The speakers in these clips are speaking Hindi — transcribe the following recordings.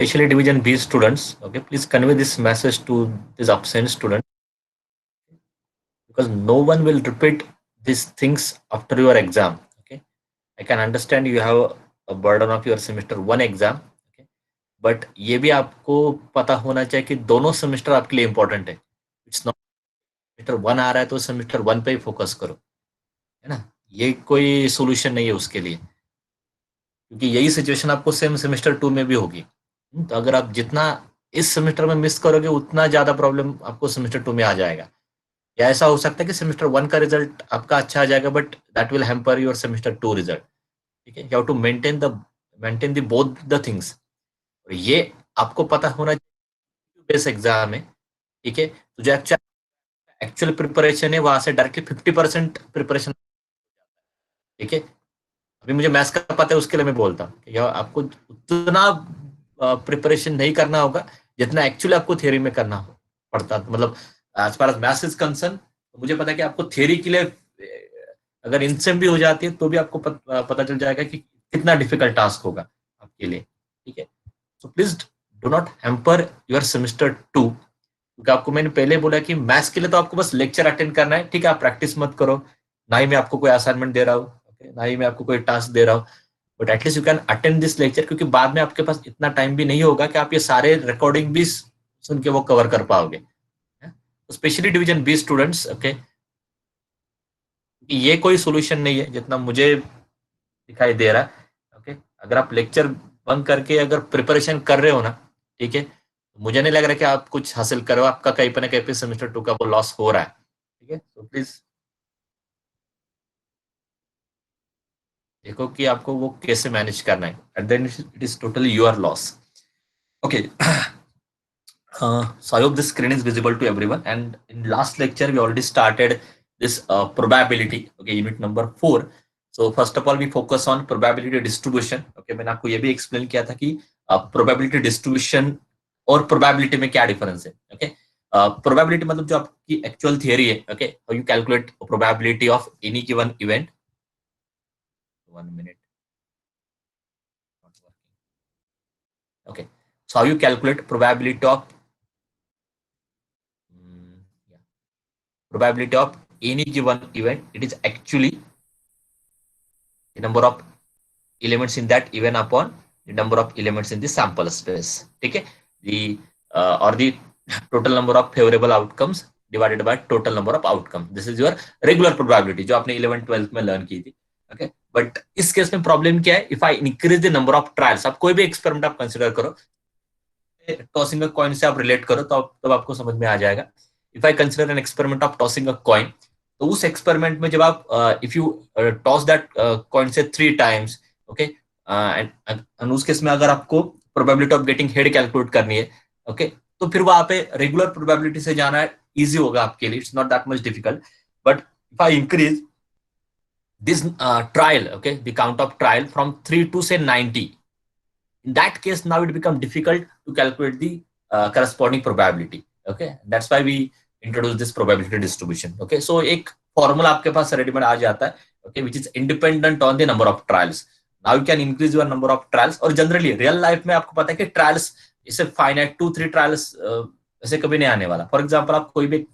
Especially division B students, okay, please convey this message to these absent students, because no one will repeat these things after your exam. Okay, I can understand you have a burden of your semester one exam. Okay, but ये भी आपको पता होना चाहिए कि दोनों सेमेस्टर आपके लिए इंपॉर्टेंट है. इट्स नॉट सेमेस्टर वन आ रहा है तो सेमेस्टर वन पे ही फोकस करो, है ना. ये कोई सोल्यूशन नहीं है उसके लिए, क्योंकि यही सिचुएशन आपको सेम सेमेस्टर टू में भी होगी. तो अगर आप जितना इस सेमेस्टर में मिस करोगे उतना ज्यादा प्रॉब्लम आपको सेमेस्टर टू में आ जाएगा. या ऐसा हो सकता है कि सेमेस्टर वन का रिजल्ट आपका अच्छा आ जाएगा but that will hamper your semester two result. ठीक है, you have to maintain the both the things. और ये आपको पता होना चाहिए बेस एग्जाम है. ठीक है, तो जो एक्चुअल प्रिपरेशन है वहां से डायरेक्टली 50% प्रिपरेशन. ठीक है, अभी मुझे मैथ्स का पता है उसके लिए मैं बोलता हूँ कि आपको उतना प्रिपरेशन नहीं करना होगा जितना एक्चुअली आपको थियरी में करना पड़ता. मतलब as far as maths is concern, तो मुझे पता है कि आपको थियरी के लिए अगर इनसेम भी हो जाती है तो भी आपको पता चल जाएगा कि कितना डिफिकल्ट टास्क होगा आपके लिए. ठीक है, so please do not hamper your semester to. क्योंकि आपको मैंने पहले बोला कि मैथ्स के लिए तो आपको बस लेक्चर अटेंड करना है. ठीक है, आप प्रैक्टिस मत करो, ना ही मैं आपको कोई असाइनमेंट दे रहा हूँ, ना ही मैं आपको कोई टास्क दे रहा हूँ, but at least you can attend this lecture, क्योंकि बाद में आपके पास इतना टाइम भी नहीं होगा कि आप ये सारे रिकॉर्डिंग भी सुन के वो कवर कर पाओगे. Specially division B students, okay, ये कोई सोल्यूशन नहीं है जितना मुझे दिखाई दे रहा है. ओके, अगर आप लेक्चर बंक करके अगर प्रिपरेशन कर रहे हो ना, ठीक है, मुझे नहीं लग रहा कि आप कुछ हासिल करो. आपका कहीं पर ना कहीं पे सेमेस्टर टू का वो लॉस हो रहा है. ठीक है, तो प्लीज देखो कि आपको वो कैसे मैनेज करना है. At then it is totally your loss. Okay, so I hope this screen is visible to everyone. And in last lecture, we already started this probability. Okay, unit number 4. So first of all, we focus on probability distribution. Okay, मैंने आपको ये भी explain किया था कि probability distribution और probability में क्या difference है. Okay, probability मतलब जो आपकी actual theory है. Okay, how you calculate probability of any given event. 1 minute. Not working. Okay, so how you calculate probability of yeah, probability of any given event. It is actually the number of elements in that event upon the number of elements in the sample space. ठीक है, the or the total number of favorable outcomes divided by total number of outcomes. This is your regular probability जो आपने 11th 12th में लर्न की थी. ओके, बट इस केस में प्रॉब्लम क्या है? If I increase the number of trials, आप कोई भी एक्सपेरिमेंट आप कंसिडर करो, टॉसिंग अ कॉइन से आप रिलेट करो तो तब आपको समझ में आ जाएगा. If I consider an experiment of tossing a coin, तो उस एक्सपेरिमेंट में जब आप if you toss that coin से 3 टाइम्स, ओके, एंड उस केस में अगर आपको probability of getting head calculate करनी है, ओके, तो फिर वहां पे रेगुलर प्रोबेबिलिटी से जाना इजी होगा आपके लिए. It's not that much difficult. But if I increase this trial, okay, the count of trial from 3 to say 90, in that case now it becomes difficult to calculate the corresponding probability. Okay, that's why we introduce this probability distribution. Okay, so एक formula आपके पास रेडीमेड आ जाता है, okay, which is independent on the number of trials. Now you can increase your number of trials. और जनरली रियल लाइफ में आपको पता है कि ट्रायल्स इसे फाइनाइट 2-3 ट्रायल्स ऐसे कभी नहीं आने वाला. फॉर एग्जाम्पल आप कोई भी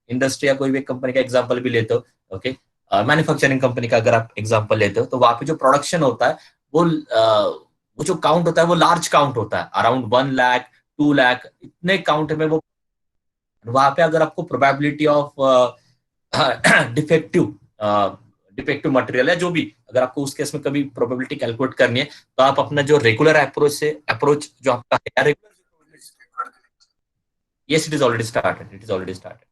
इंडस्ट्री या कोई भी कंपनी का एग्जाम्पल भी लेते हो, ओके, मैन्युफैक्चरिंग कंपनी का अगर आप एग्जाम्पल लेते हो, तो वहां पे जो प्रोडक्शन होता है वो जो काउंट होता है वो लार्ज काउंट होता है, अराउंड 1 लाख 2 लाख इतने काउंट में वो. वहां पे अगर आपको probability of defective defective material है जो भी, अगर आपको उस केस में कभी प्रोबेबिलिटी कैलकुलेट करनी है, तो आप अपना जो रेगुलर अप्रोच जो आपका है, yes it is already started, it is already started,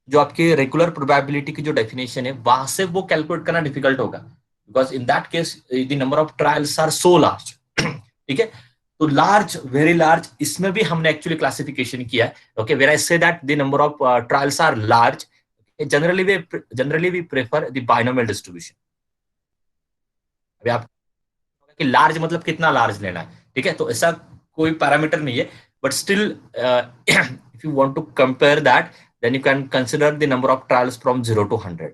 जो आपकी रेगुलर प्रोबेबिलिटी की जो डेफिनेशन है वहां से वो कैलकुलेट करना डिफिकल्ट होगा, because in that case the number of trials are so large. ठीक है, तो लार्ज, वेरी लार्ज, इसमें भी हमने एक्चुअली क्लासिफिकेशन किया है. Okay, where I say that the number of trials are large, generally we prefer the binomial distribution. अभी आप कि लार्ज मतलब कितना लार्ज लेना है, ठीक है, तो ऐसा कोई पैरामीटर नहीं है, but still if you want to compare that then you can consider the number of trials from 0 to 100.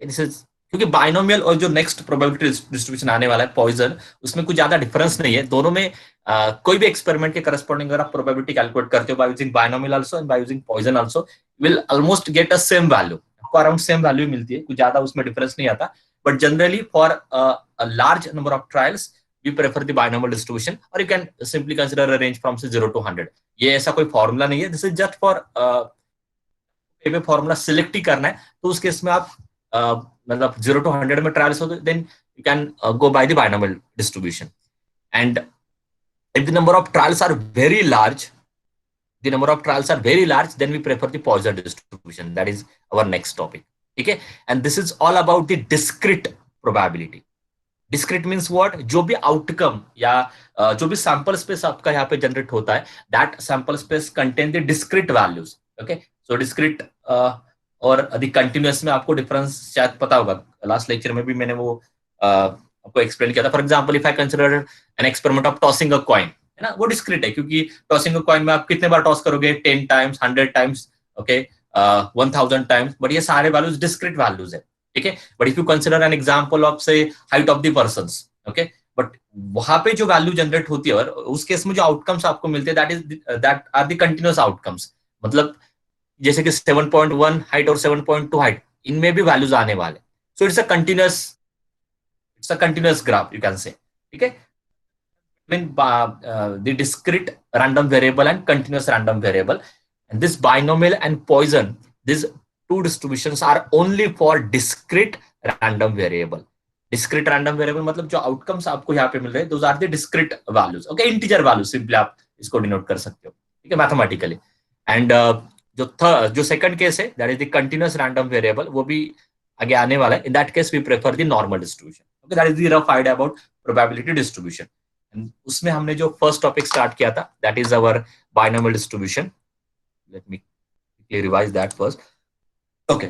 This is क्योंकि बाइनोमियल और जो नेक्स्ट प्रोबेबिलिटी डिस्ट्रीब्यूशन आने वाला है पॉइजन, उसमें कुछ ज्यादा डिफरेंस नहीं है। दोनों में कोई भी एक्सपेरिमेंट के करस्पॉन्डिंग अगर आप प्रोबेबिलिटी कैलकुलेट करते हो by using binomial also and by using Poisson also, will almost get a same value, आपको अराउंड सेम वैल्यू मिलती है, कुछ ज्यादा उसमें डिफरेंस नहीं आता। But generally for a large number of trials we prefer the binomial distribution, और you can simply consider a range from से 0 to 100। ये ऐसा कोई फॉर्मूला नहीं है, दिस इज जस्ट फॉर पे फॉर्मूला सिलेक्ट ही करना है, तो उस केस में आप मतलब 0 to 100 में ट्रायल्स हो, then you can go by the binomial distribution. And if the number of trials are very large, the number of trials are very large, then we prefer the Poisson distribution. That is our next topic. Okay, and this is all about the discrete probability. Discrete means what, जो भी आउटकम या जो भी सैंपल स्पेस आपका यहाँ पे जनरेट होता है, that sample space contain the discrete values. Okay, so discrete और द कंटिन्यूअस में आपको डिफरेंस शायद पता होगा, लास्ट लेक्चर में भी मैंने वो आपको एक्सप्लेन किया था। For example if I consider an experiment of tossing a coin, है ना, वो डिस्क्रीट है, क्योंकि टॉसिंग अ कॉइन में आप कितने बार टॉस करोगे, 10 times, 100 times, okay, 1000 times, but ये सारे वैल्यूज डिस्क्रीट वैल्यूज है, ठीक है। But if you consider an example of say height of the persons, okay, but वहां पे जो वैल्यू जनरेट होती है और उस केस में जो आउटकम्स आपको मिलते हैं, that are the continuous outcomes. मतलब जैसे कि 7.1 हाइट और 7.2 हाइट, इनमें भी वैल्यूज आने वाले। So it's a continuous graph you can say, ठीक है, between the discrete random variable and continuous random variable. And this binomial and Poisson, these two distributions are only for discrete random variable. Discrete random variable मतलब जो outcomes आपको यहाँ पे मिल रहे हैं, those are the discrete values. Okay, integer values simply आप इसको denote कर सकते हो, ठीक है, mathematically. And जो second case है, that is the continuous random variable, वो भी आगे आने वाला है. In that case, we prefer the normal distribution. Okay, that is the rough idea about probability distribution. उसमें हमने जो फर्स्ट टॉपिक स्टार्ट किया था, that is our binomial distribution. Let me revise that first. Okay,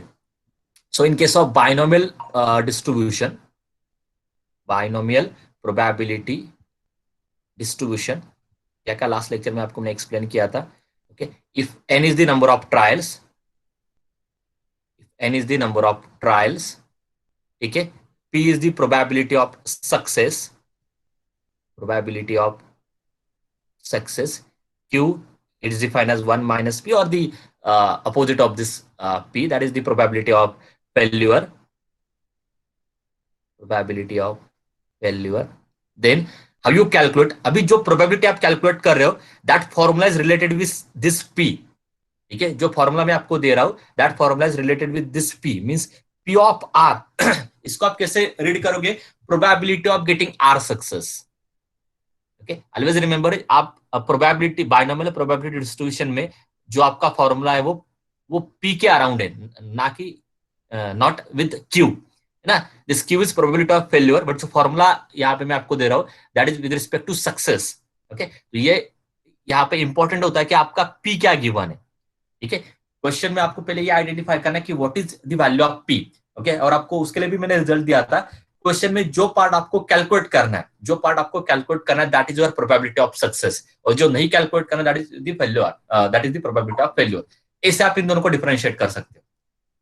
so in case of binomial distribution, binomial probability distribution, क्या क्या लास्ट लेक्चर में आपको मैंने एक्सप्लेन किया था। Okay, if n is the number of trials, n is the number of trials, ठीक है, p is the probability of success, probability of success, q it is defined as 1 minus p, or the opposite of this p, that is the probability of failure, probability of failure. Then how you calculate, अभी जो probability आप calculate कर रहे हो, that formula is related with this p, ठीक है, जो फॉर्मूला मैं आपको दे रहा हूं, that formula is related with this p, means p of r। इसको आप कैसे रीड करोगे, probability of getting r success. Okay, always remember, आप प्रोबेबिलिटी बाइनोमियल प्रोबेबिलिटी डिस्ट्रीब्यूशन में जो आपका फॉर्मूला है वो p के अराउंड है, ना कि नॉट विद q, है ना। This q is probability of failure, but जो फॉर्मूला यहाँ पे मैं आपको दे रहा हूँ, that is with respect to success. Okay, तो ये यहाँ पे इंपॉर्टेंट होता है कि आपका p क्या गिवन है, ठीक है। क्वेश्चन में आपको पहले ये आइडेंटिफाई करना है कि what is the value of p। Okay, और आपको उसके लिए भी मैंने रिजल्ट दिया था। क्वेश्चन में जो पार्ट आपको कैलकुलेट करना है, जो पार्ट आपको कैलकुलेट करना है, that is your probability of success, और जो नहीं कैलकुलेट करना, that is the failure, that is the probability of failure. ऐसे आप इन दोनों को डिफरेंशिएट कर सकते हो,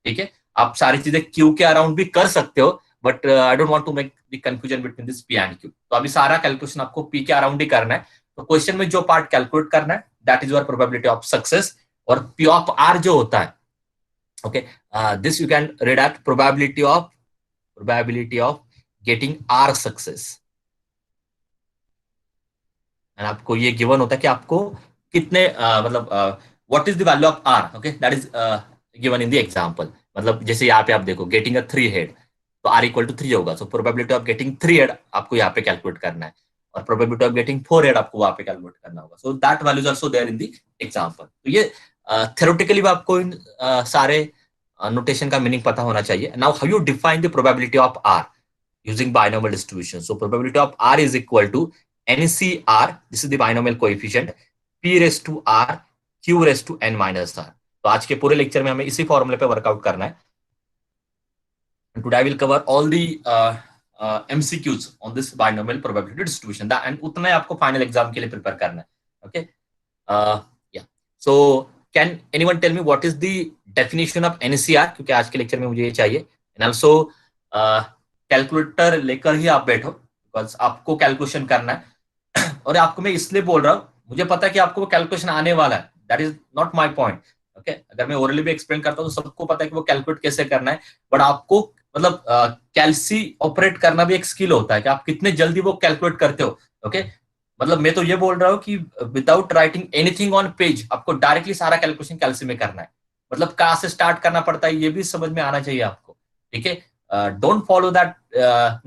ठीक है। आप सारी चीजें क्यू के अराउंड भी कर सकते हो, but I don't want to make the confusion between this P and Q. तो अभी सारा कैलकुलेशन आपको पी के अराउंड ही करना है। तो क्वेश्चन में जो पार्ट कैलकुलेट करना है, that is your probability of success, और पी ऑफ आर जो होता है, okay, this you can read at probability of getting R success. And आपको ये गिवन होता है कि आपको कितने मतलब what is the value of R, okay, that is given in the example. मतलब जैसे यहाँ पे आप देखो, गेटिंग अ 3 हेड, तो आर इक्वल टू 3 होगा। So probability of getting 3 head आपको यहाँ पे कैलकुलेट करना है, और प्रोबेबिलिटी ऑफ गेटिंग 4 हेड आपको वहां पे कैलकुलेट करना होगा। So that value is also there in the example. तो ये थ्योरेटिकली भी आपको इन सारे नोटेशन का मीनिंग पता होना चाहिए। Now how you define the probability of R using binomial distribution? So probability of r is equal to NCR, this is the binomial coefficient, p raised to r q raised to n minus r. तो आज के पूरे लेक्चर में हमें इसी फॉर्मूले पे वर्कआउट करना है। Today I will cover all the MCQs on this binomial probability distribution, and उतना ही आपको फाइनल एग्जाम के लिए प्रिपेयर करना है। Okay, yeah, so can anyone tell me what is the definition of NCR? क्योंकि आज के लेक्चर में मुझे ये चाहिए। And also कैलकुलेटर लेकर ही आप बैठो, बिकॉज आपको कैलकुलेशन करना है। और आपको मैं इसलिए बोल रहा हूँ, मुझे पता है कि आपको वो कैलकुलेशन आने वाला है, that is not my point. Okay, अगर मैं ओरली भी एक्सप्लेन करता हूँ तो सबको पता है कि वो कैलकुलेट कैसे करना है, बट आपको मतलब कैलसी ऑपरेट करना भी एक स्किल होता है कि आप कितने जल्दी वो कैलकुलेट करते हो। ओके, मतलब मैं तो ये बोल रहा हूँ कि without writing anything on page आपको डायरेक्टली सारा कैलकुलेशन कैलसी में करना है। मतलब कहाँ से स्टार्ट करना पड़ता है ये भी समझ में आना चाहिए आपको। ठीक है, don't follow that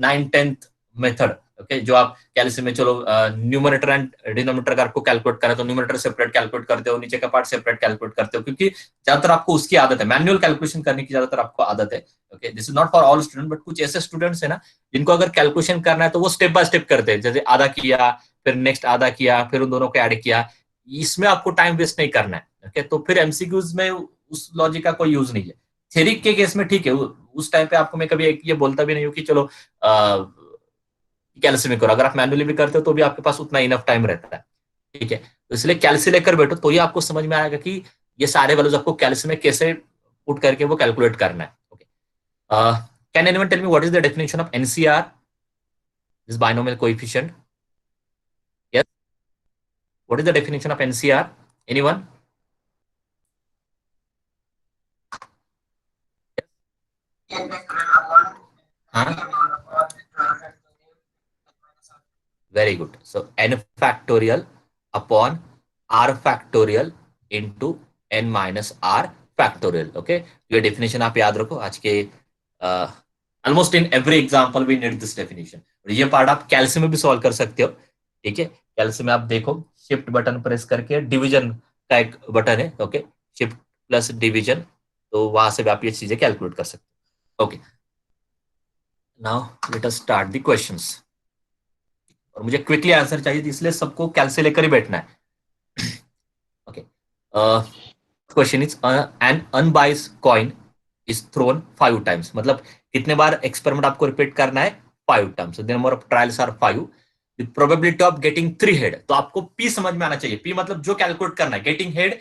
9/10 method. Okay, जो आप कैलसी में चलो न्यूमरेटर एंड डिनोमिनेटर का आपको कैलकुलेट करें तो न्यूमरेटर सेपरेट कैलकुलेट करते हो, नीचे का पार्ट सेपरेट कैलकुलेट करते हो, क्योंकि ज्यादातर आपको उसकी आदत है, मैनुअल कैलकुलेशन करने की ज्यादातर आपको आदत है। Okay, this is not for all student, but कुछ ऐसे स्टूडेंट्स है ना जिनको अगर कैलकुलेशन करना है तो वो स्टेप बाय स्टेप करते हैं, जैसे आधा किया, फिर नेक्स्ट आधा किया, फिर उन दोनों को ऐड किया। इसमें आपको टाइम वेस्ट नहीं करना है। ओके, तो फिर एमसीक्यूज में उस लॉजिक का कोई यूज नहीं है। थ्योरी के केस में ठीक है, उस टाइम पे आपको मैं कभी ये बोलता भी नहीं हूँ कि चलो कैलसी में करो, अगर आप मैनुअली भी करते हो तो भी आपके पास उतना इनफ टाइम रहता है। ठीक है, तो इसलिए कैलसी लेकर बैठो तो ही आपको समझ में आएगा कि ये सारे वैल्यूज आपको कैलसी में कैसे पुट करके वो कैलकुलेट करना है। Okay, can anyone tell me what is the definition of NCR, this binomial coefficient? Yes, what is the definition of NCR? Anyone? हाँ, very good. So n factorial upon r factorial into n minus r factorial. Okay, ये definition आप याद रखो आज के almost in every example we need this definition. और ये पार्ट आप कैल्सी में भी सॉल्व कर सकते हो। ठीक है, कैल्सी में आप देखो शिफ्ट बटन प्रेस करके डिवीजन का एक बटन है। ओके, शिफ्ट प्लस डिवीजन, तो वहां से भी आप ये चीजें कैलकुलेट कर सकते हो। Okay, now let us start the questions. और मुझे क्विकली आंसर चाहिए थी, इसलिए सबको कैलसी लेकर ही बैठना है। Okay, question is an unbiased coin is thrown 5 times, मतलब कितने बार एक्सपेरिमेंट आपको रिपीट करना है? 5 times. The number of trials are 5, the probability of getting 3 head, तो आपको पी समझ में आना चाहिए। पी मतलब जो कैलकुलेट करना है, getting head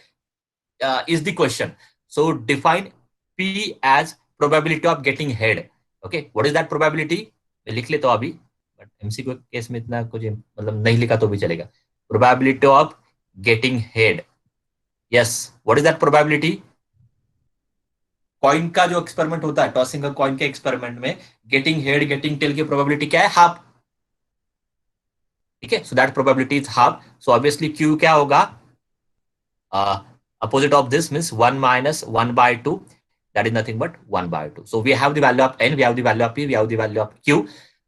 is the question. So define P as probability of getting head. Okay, what is that probability? मैं लिख लेता हूँ अभी, बट एमसीक्यू केस में इतना कुछ मतलब नहीं लिखा तो भी चलेगा। Probability of getting head. Yes, what is that probability? Coin का जो एक्सपेरिमेंट होता है, टॉसिंग का कॉइन के एक्सपेरिमेंट में गेटिंग हेड गेटिंग टेल की प्रोबेबिलिटी क्या है? हाफ। ठीक है, so that probability is half, so obviously Q क्या होगा? Opposite of this means 1 minus 1 by 2, that is nothing but 1 by 2. So we have the value of n, we have the value of p, we have the value of q.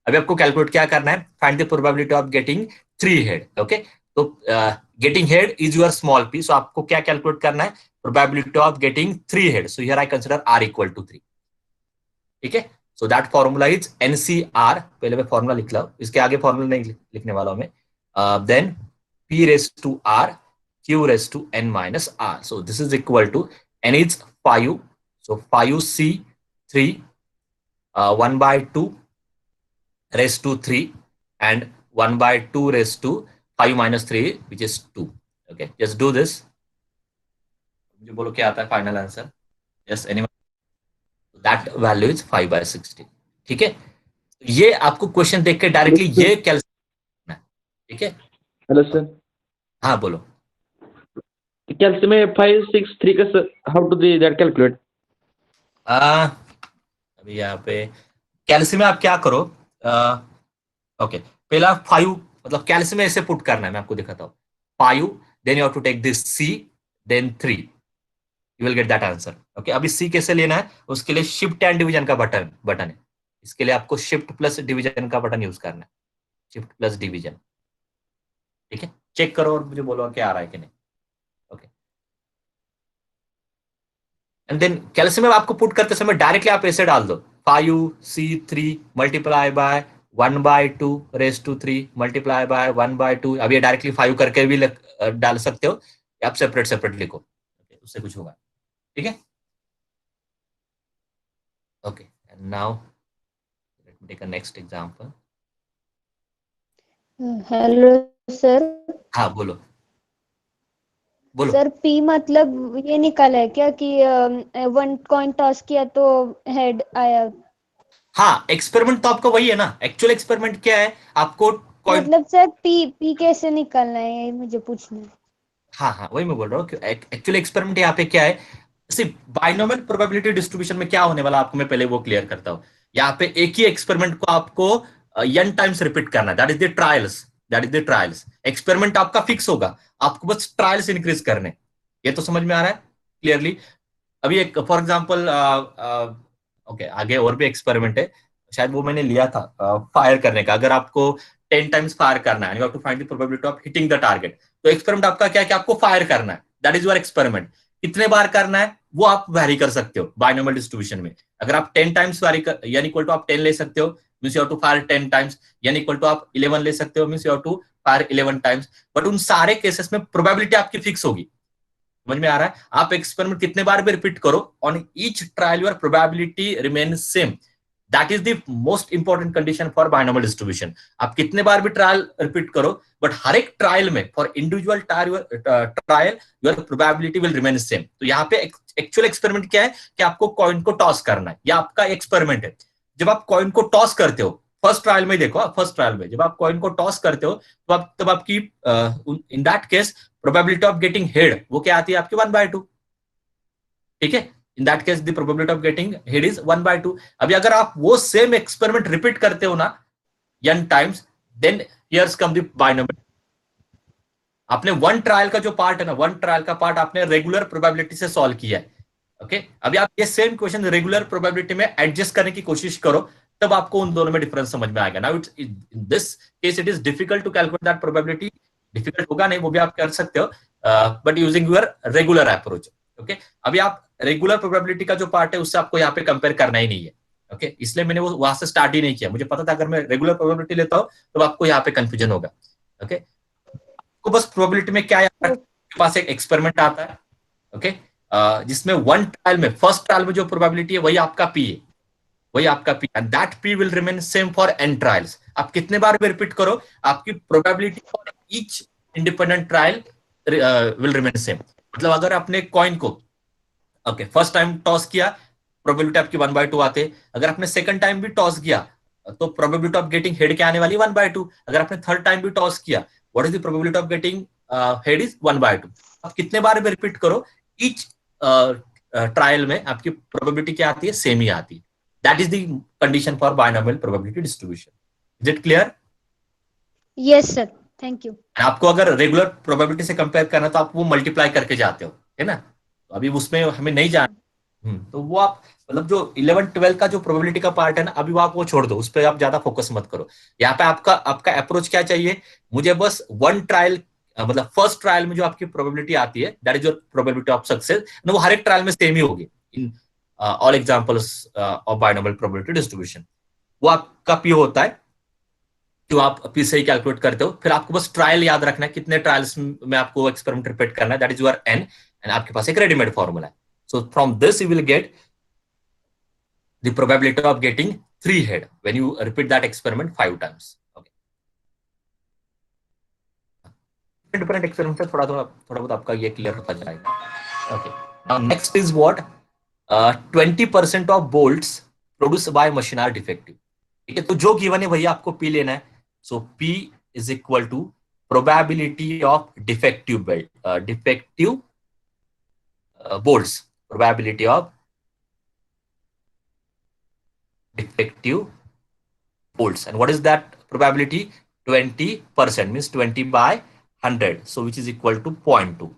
अभी आपको कैलकुलेट क्या करना है? Find the probability of getting 3 head. Okay, तो getting head is your small p, so आपको क्या कैलकुलेट करना है? Probability of getting 3 head, so here I consider r equal to 3। ठीक है, so that formula is NCR, पहले मैं फॉर्मूला लिख ला, इसके आगे फॉर्मूला नहीं लिखने वाला हूं मैं। Then p raised to r, q raised to n minus r, so this is equal to n is 5, so 5c3 1 by 2 raised to 3 and 1 by 2 raised to 5 minus 3 which is 2. Okay, just do this, मुझे बोलो क्या आता है final answer? Yes, anyone? That value is 5/60। ठीक है, ये आपको क्वेश्चन देख के डायरेक्टली ये कैलकुलेट करना है। ठीक है, हेलो सर, हाँ बोलो। कैलसी में 563 का how to do that calculate? अभी यहाँ पे कैल्सी में आप क्या करो? ओके, पहला 5, मतलब कैल्सी में ऐसे पुट करना है, मैं आपको दिखाता हूँ। 5, then you have to take this c, then 3, you will get that answer. Okay, अभी c कैसे लेना है? उसके लिए शिफ्ट एंड डिवीजन का बटन है, इसके लिए आपको शिफ्ट प्लस डिवीजन का बटन यूज करना है, शिफ्ट प्लस डिवीजन। ठीक है, चेक करो और मुझे बोलो क्या आ रहा है कि नहीं। ओके, एंड देन कैल्शियम में आपको पुट करते समय डायरेक्टली आप ऐसे डाल दो 5c3 multiply by 1/2 raise to 3 multiply by 1/2। अब ये डायरेक्टली 5 करके भी डाल सकते हो, आप सेपरेट सेपरेट लिखो, उससे कुछ होगा। ठीक है, okay, and now let me take a next example. Hello sir. हाँ बोलो बोलो। सर पी मतलब ये निकाला है क्या कि 1 कॉइन टॉस किया तो हेड आया? हाँ, एक्सपेरिमेंट तो आपका वही है ना, एक्चुअल एक्सपेरिमेंट क्या है, आपको कॉइन, मतलब सर पी पी कैसे निकालना है ये मुझे पूछना है। हाँ हाँ वही मैं बोल रहा हूँ कि एक्चुअल एक्सपेरिमेंट यहाँ पे क्या है, सिर्फ बाइनोमियल प्रोबेबिलिटी डिस्ट्रीब्यूशन में क्या होने वाला आपको मैं पहले वो क्लियर करता हूँ। यहाँ पे एक ही एक्सपेरिमेंट को आपको n टाइम्स रिपीट करना है, that is the trials, that is the trials. Experiment आपका फिक्स होगा, आपको बस ट्रायल्स इंक्रीज करने। ये तो समझ में आ रहा है क्लियरली? अभी एक फॉर एग्जाम्पल, ओके आगे और भी एक्सपेरिमेंट है, शायद वो मैंने लिया था फायर करने का। अगर आपको 10 टाइम्स फायर करना है, you have to find the probability of hitting the target, तो एक्सपेरिमेंट आपका क्या है कि आपको फायर करना है, दैट इज योर एक्सपेरिमेंट। कितने बार करना है वो आप वैरी कर सकते हो बाइनोमियल डिस्ट्रीब्यूशन में। अगर आप 10 टाइम्स वैरी कर, यानी इक्वल टू आप 10 ले सकते हो, means you have to fire 10 times, यानी इक्वल टू आप 11 ले सकते हो, means you have to fire 11 times. But उन सारे केसेस में प्रोबेबिलिटी आपकी फिक्स होगी। समझ में आ रहा है? आप एक्सपेरिमेंट कितने बार भी रिपीट करो, on each trial your probability remain same. That is the most important condition for binomial distribution. आप कितने बार भी ट्रायल रिपीट करो, बट हर एक ट्रायल में for individual trial your probability will remain same. तो यहाँ पे एक्चुअल एक्सपेरिमेंट क्या है कि आपको कॉइन को टॉस करना है, या आपका एक्सपेरिमेंट है। जब आप कॉइन को टॉस करते हो, फर्स्ट ट्रायल में देखो, फर्स्ट ट्रायल में जब आप कॉइन को टॉस करते हो, तो आप तब आपकी इन that case probability of getting head वो क्या आती है आपकी 1/2। ठीक है, इन that case the probability of getting head is 1/2। अभी अगर आप वो सेम एक्सपेरिमेंट रिपीट करते हो ना n times, then here's come the binomial. आपने वन ट्रायल का जो पार्ट है ना, वन ट्रायल का पार्ट आपने रेगुलर प्रोबेबिलिटी से सॉल्व किया है। ओके, अभी आप ये सेम क्वेश्चन रेगुलर प्रोबेबिलिटी में एडजस्ट करने की कोशिश करो, तब आपको उन दोनों में डिफरेंस समझ में आएगा। Now it's in this case it is difficult to calculate that probability. Difficult होगा नहीं, वो भी आप कर सकते हो, but using your regular approach. Okay, अभी आप रेगुलर प्रोबेबिलिटी का जो पार्ट है उससे आपको यहाँ पे कंपेयर करना ही नहीं है। ओके, इसलिए मैंने वो वहां से स्टार्ट ही नहीं किया। मुझे पता था अगर मैं रेगुलर प्रोबेबिलिटी लेता हूँ तो आपको यहाँ पे कंफ्यूजन होगा। ओके, को बस प्रोबेबिलिटी में क्या है, आपके पास एक एक्सपेरिमेंट आता है। ओके, जिसमें वन ट्रायल में, फर्स्ट ट्रायल में जो प्रोबेबिलिटी है वही आपका पी है, वही आपका P, and that P will remain same for N trials. आप कितने बार भी रिपीट करो, आपकी probability for each independent trial will remain same. मतलब अगर आपने कॉइन को ओके फर्स्ट टाइम टॉस किया, प्रोबेबिलिटी आपकी 1/2 आते। अगर आपने सेकंड टाइम भी टॉस किया, तो प्रोबेबिलिटी ऑफ गेटिंग हेड क्या आने वाली 1/2। अगर आपने थर्ड टाइम भी टॉस किया, what is the probability of getting head is 1/2। आप कितने बार भी रिपीट करो, ईच ट्रायल में आपकी प्रोबेबिलिटी क्या आती है, सेम ही आती है। That is the condition for binomial probability distribution. Is it clear? Yes sir, thank you. आपको अगर रेगुलर प्रोबेबिलिटी से कंपेयर करना तो आप वो मल्टीप्लाई करके जाते हो, है ना? तो अभी उसमें हमें नहीं जाना। तो वो आप मतलब जो 11 12 का जो प्रोबेबिलिटी का पार्ट है ना, अभी वो आप वो छोड़ दो, उस पर आप ज्यादा फोकस मत करो। यहाँ पे आपका आपका अप्रोच क्या चाहिए, मुझे बस वन ट्रायल, मतलब फर्स्ट ट्रायल में जो आपकी प्रोबेबिलिटी आती है, that is your probability of success, वो हर एक ट्रायल में सेम ही होगी in all examples of binomial probability distribution. वो आपका पी होता है जो आप पी से ही कैलकुलेट करते हो। फिर आपको बस ट्रायल याद रखना है, कितने ट्रायल्स में आपको एक्सपेरिमेंट रिपीट करना है, that is your N, and आपके पास एक रेडीमेड फॉर्मूला है। So from this you will get the probability of getting 3 head when you repeat that experiment 5 times. Okay, different experiment से थोड़ा थोड़ा थोड़ा बहुत आपका ये क्लियर होता जाएगा। Okay, now next is what 20% of bolts produced by machine are defective। ठीक है, तो जो गिवन है वही आपको पी लेना है। सो P is equal to probability of defective bolts, probability of defective volts, and what is that probability? 20% means 20 by 100, so which is equal to 0.2,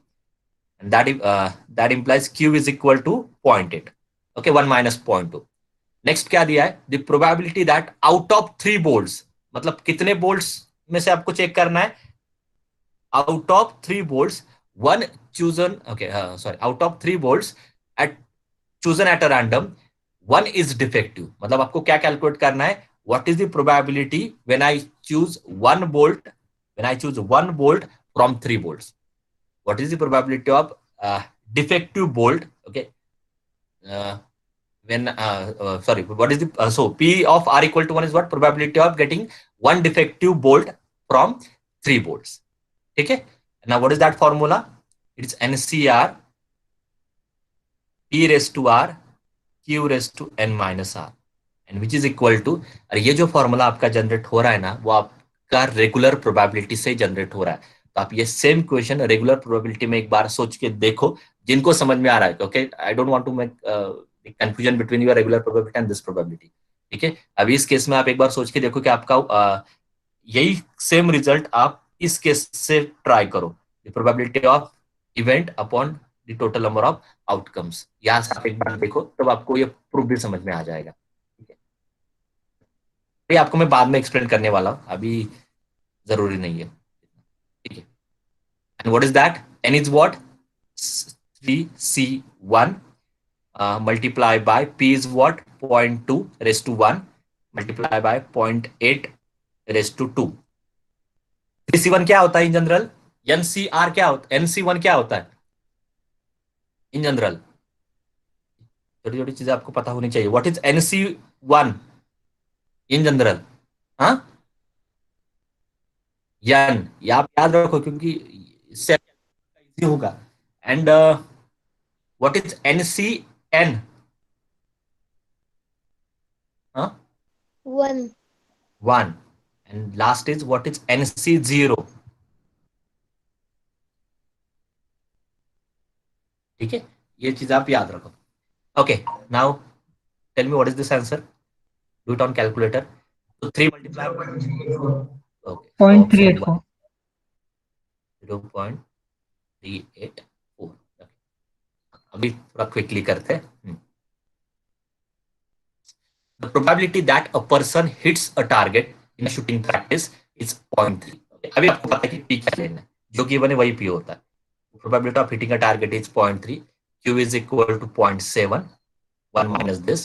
and that implies q is equal to 0.8. Okay, 1 minus 0.2. Next क्या दिया है, the probability that out of 3 bolts, मतलब कितने बोल्ट्स में से आपको चेक करना है, out of 3 bolts one chosen, okay sorry, out of 3 bolts at chosen at a random, one is defective। मतलब आपको क्या कैलकुलेट करना है, what is the probability when I choose one bolt, when I choose one bolt from 3 bolts, what is the probability of defective bolt? Okay, when sorry, what is the so p of r equal to 1 is what, probability of getting one defective bolt from 3 bolts। ठीक है, now what is that formula? It's NCR p raised to r q raised to n minus r, and which is equal to, और ये जो फॉर्मूला आपका जनरेट हो रहा है ना, वो आपका रेगुलर प्रोबेबिलिटी से जनरेट हो रहा है। तो आप ये सेम क्वेश्चन रेगुलर प्रोबेबिलिटी में एक बार सोच के देखो, जिनको समझ में आ रहा है। Okay, I don't want to make confusion between your regular probability and this probability. ठीक है, अभी इस केस में आप एक बार सोच के देखो कि आपका यही सेम रिजल्ट आप इस केस से ट्राई करो, the probability of event upon the total number of outcomes. यहां से आप एक बार देखो, तब आपको ये प्रूफ भी समझ में आ जाएगा। ठीक है, ये आपको मैं बाद में एक्सप्लेन करने वाला हूं, अभी जरूरी नहीं है। ठीक है, and what is that? N is what? 3C1 multiply by p is what? 0.2 raised to 1 multiply by 0.8 raised to 2। 3C1 क्या होता है इन जनरल? NCR क्या होता है? NC1 क्या होता है इन जनरल? छोटी छोटी चीजें आपको पता होनी चाहिए। What is NC1 in general? हाँ, यन, ये आप याद रखो क्योंकि इससे इजी होगा। And what is NCN? हाँ, 1. 1। And last is what is NC0? ठीक है, ये चीज आप याद रखो। Okay, now tell me what is this answer? Do it on calculator. तो 3 मल्टीप्लाई, ओके, so option 1 0.384. 0.384। अभी थोड़ा क्विकली करते हैं। The probability that a person hits a target in a shooting practice is 0.3। अभी आपको पता है कि P क्या लेना है, जो गिवन है वही P होता है। Probability of hitting a target is 0.3, Q is equal to 0.7, 1 minus this।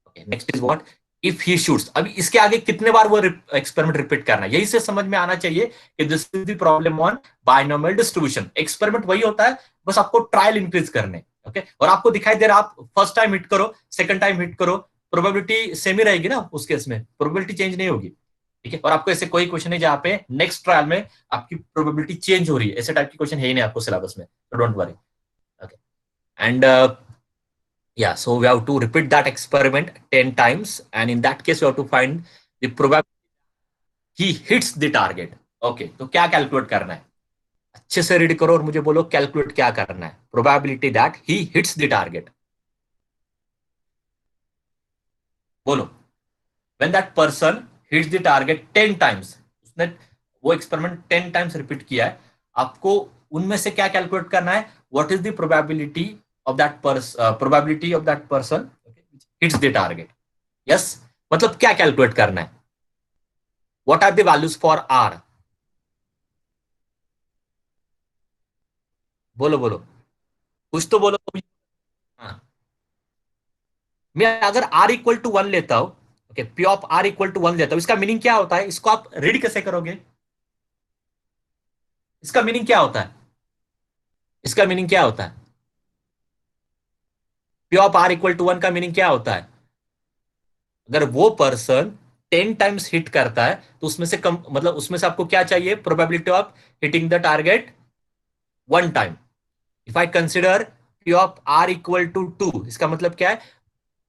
Okay, next is what? If he shoots। अभी इसके आगे कितने बार वो एक्सपेरिमेंट रिपीट करना है, यही से समझ में आना चाहिए कि this is the problem on binomial distribution. Experiment वही होता है, बस आपको ट्रायल इंक्रीज करने। ओके, और आपको दिखाई दे रहा, आप फर्स्ट टाइम हिट करो, सेकंड टाइम हिट करो, प्रोबेबिलिटी सेम ही रहेगी ना, उस केस में प्रोबेबिलिटी चेंज नहीं होगी। ठीक है, और आपको ऐसे कोई क्वेश्चन है जहां पे नेक्स्ट ट्रायल में आपकी प्रोबेबिलिटी चेंज हो रही है, ऐसे टाइप की क्वेश्चन है ही नहीं आपको सिलेबस में, तो don't worry. Okay, and yeah, so we have to repeat that experiment 10 times, and in that case we have to find the probability he hits the target। okay, तो क्या कैलकुलेट करना है? अच्छे से रीड करो और मुझे बोलो कैलकुलेट क्या करना है। Probability that he hits the target, बोलो। When that person hits the target 10 times, उसने वो एक्सपेरिमेंट 10 टाइम्स रिपीट किया है, आपको उनमें से क्या कैलकुलेट करना है? What is the probability of that person hits the target. Yes, मतलब क्या कैलकुलेट करना है? What are the values for R? बोलो बोलो, कुछ तो बोलो। हाँ, मैं अगर r इक्वल टू 1 लेता हूं, okay, p of r equal to 1 लेता हूं, इसका मीनिंग क्या होता है? इसको आप रीड कैसे करोगे? इसका मीनिंग क्या होता है? इसका मीनिंग क्या होता है? p of r equal to 1 का मीनिंग क्या होता है? अगर वो पर्सन 10 टाइम्स हिट करता है तो उसमें से कम, मतलब उसमें से आपको क्या चाहिए? Probability of hitting the target 1 time. If I consider p of r equal to 2, इसका मतलब क्या है?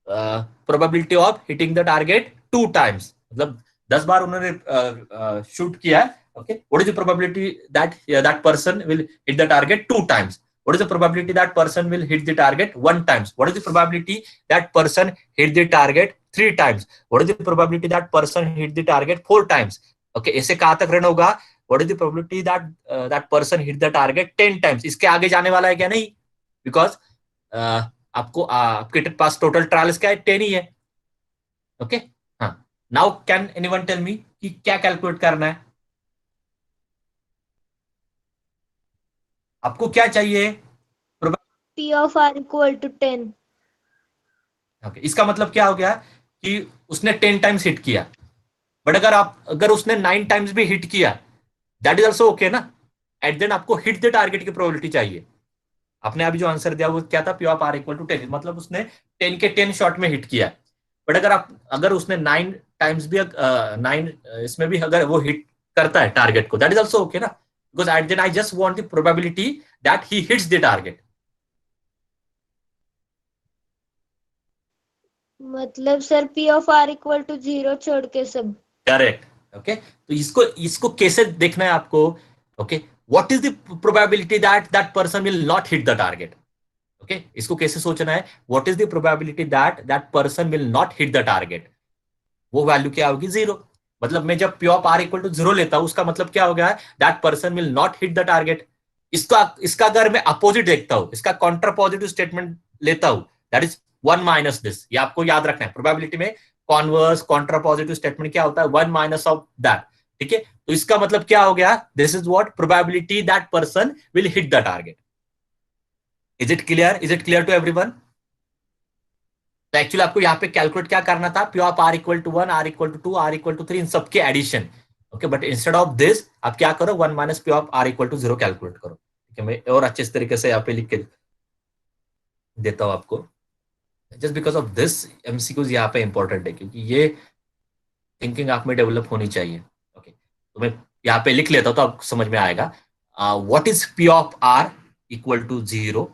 Probability of hitting the target 2 times, मतलब 10 बार उन्होंने शूट किया है। Okay, what is the probability that person will hit the target 2 times? What is the probability that person will hit the target 1 times? What is the probability that person hit the target 3 times? What is the probability that person hit the target 4 times? Okay, ऐसे कहां तक रन होगा? What is the probability that that person hit the target 10 times? इसके आगे जाने वाला है क्या? नहीं, because आपको आपके पास टोटल ट्रायल्स क्या है? 10 ही है। ओके, हाँ, now can anyone tell me कि क्या कैलकुलेट करना है? आपको क्या चाहिए? P of R equal to 10. okay, इसका मतलब क्या हो गया कि उसने 10 टाइम्स हिट किया, बट अगर उसने 9 टाइम्स भी हिट किया, दैट इज ऑल्सो ओके ना। एट देन आपको हिट द टारगेट की प्रोबेबिलिटी चाहिए। आपने अभी जो आंसर दिया वो क्या था? p of r equal to 10, मतलब उसने 10 के 10 शॉट में हिट किया। बट अगर उसने 9 टाइम्स भी 9 इसमें भी अगर वो हिट करता है टारगेट को, दैट इज ऑल्सो ओके ना, because at then I just want the probability that he hits the target. मतलब sir P of R equal to 0 छोड़ के सब. करेक्ट. ओके, तो इसको इसको कैसे देखना है आपको? Okay, what is the probability that that person will not hit the target? Okay, इसको कैसे सोचना है? What is the probability that that person will not hit the target? वो वैल्यू क्या होगी? 0. मतलब मैं जब P of R equal to 0 लेता हूं, उसका मतलब क्या हो गया? That person will not hit the target. इसका अगर मैं अपोजिट देखता हूं, इसका काउंटर पॉजिटिव स्टेटमेंट लेता हूं, दैट इज 1 माइनस दिस. ये आपको याद रखना है. प्रोबेबिलिटी में कॉन्वर्स काउंटर पॉजिटिव स्टेटमेंट क्या होता है? 1 माइनस ऑफ दैट. ठीक है, तो इसका मतलब क्या हो गया? This is what probability that person will hit the target. Is it clear? Is it clear to everyone? तो एक्चुअली आपको यहाँ पे कैलकुलेट क्या करना था? P of R equal to 1, R equal to 2, R equal to 3, इन सबके addition. Okay, but instead of this आप क्या करो? 1 minus P of R equal to 0 calculate करो. ठीक है, मैं और अच्छे तरीके से यहाँ पे लिख के देता हूँ आपको. Just because of this MCQs यहाँ पे इंपॉर्टेंट है, क्योंकि ये थिंकिंग आप में डेवलप होनी चाहिए. ओके, तो मैं यहाँ पे लिख लेता हूँ तो आपको समझ में आएगा. What is P of R equal to 0?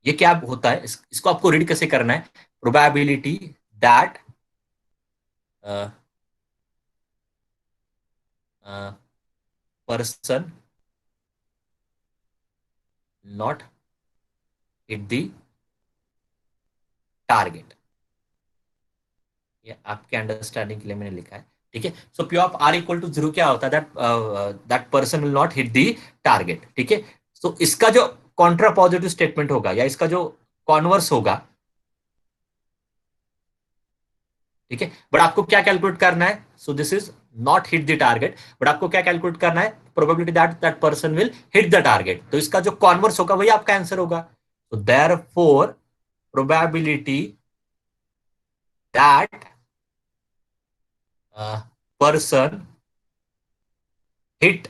ये क्या होता है? इसको आपको रीड कैसे करना है? Probability that person not hit the target. ये आपके अंडरस्टैंडिंग के लिए मैंने लिखा है. ठीक है, so P of R equal to 0 क्या होता है? That person will not hit the target. ठीक है, सो इसका जो कॉन्ट्रा पॉजिटिव स्टेटमेंट होगा या इसका जो कॉन्वर्स होगा, ठीक है, बट आपको क्या कैलकुलेट करना है? So this is not hit the target, but आपको क्या कैलकुलेट करना है? Probability that that person will hit the target. तो इसका जो कॉन्वर्स होगा वही आपका आंसर होगा. तो therefore probability that person hit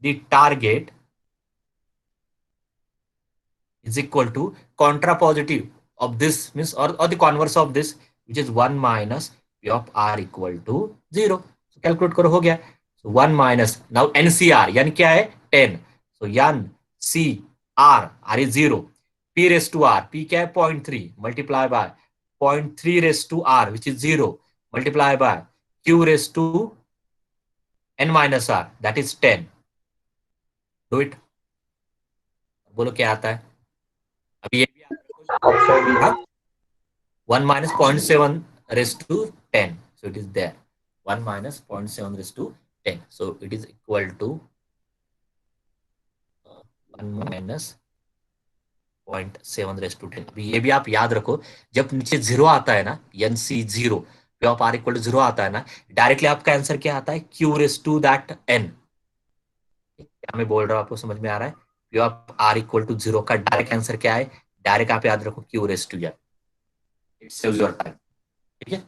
the target is equal to contrapositive of this, means or the converse of this, which is 1 minus P of R equal to 0. So calculate करो, हो गया. So 1 minus, now NCR यानी क्या है? 10. So NCR, R is 0. P raised to R, P क्या है? 0.3 multiply by 0.3 raised to R, which is 0, multiply by Q raised to N minus R, that is 10. Do it. बोलो क्या आता है? अभी ये भी Option B. 1 minus 0.7 raised to 10. So it is there. 1 minus 0.7 raised to 10. So it is equal to 1 minus 0.7 raised to 10. अभी ये भी आप याद रखो, जब नीचे 0 आता है ना, NC 0, P of R equal to 0 आता है ना, डायरेक्टली आपका आंसर क्या आता है? Q raised to that N. क्या मैं बोल रहा हूँ आपको समझ में आ रहा है? P of R equal to 0 का डायरेक्ट आंसर क्या है? डायरेक्ट आप याद रखो Q raised to N. It saves your time. ठीक है,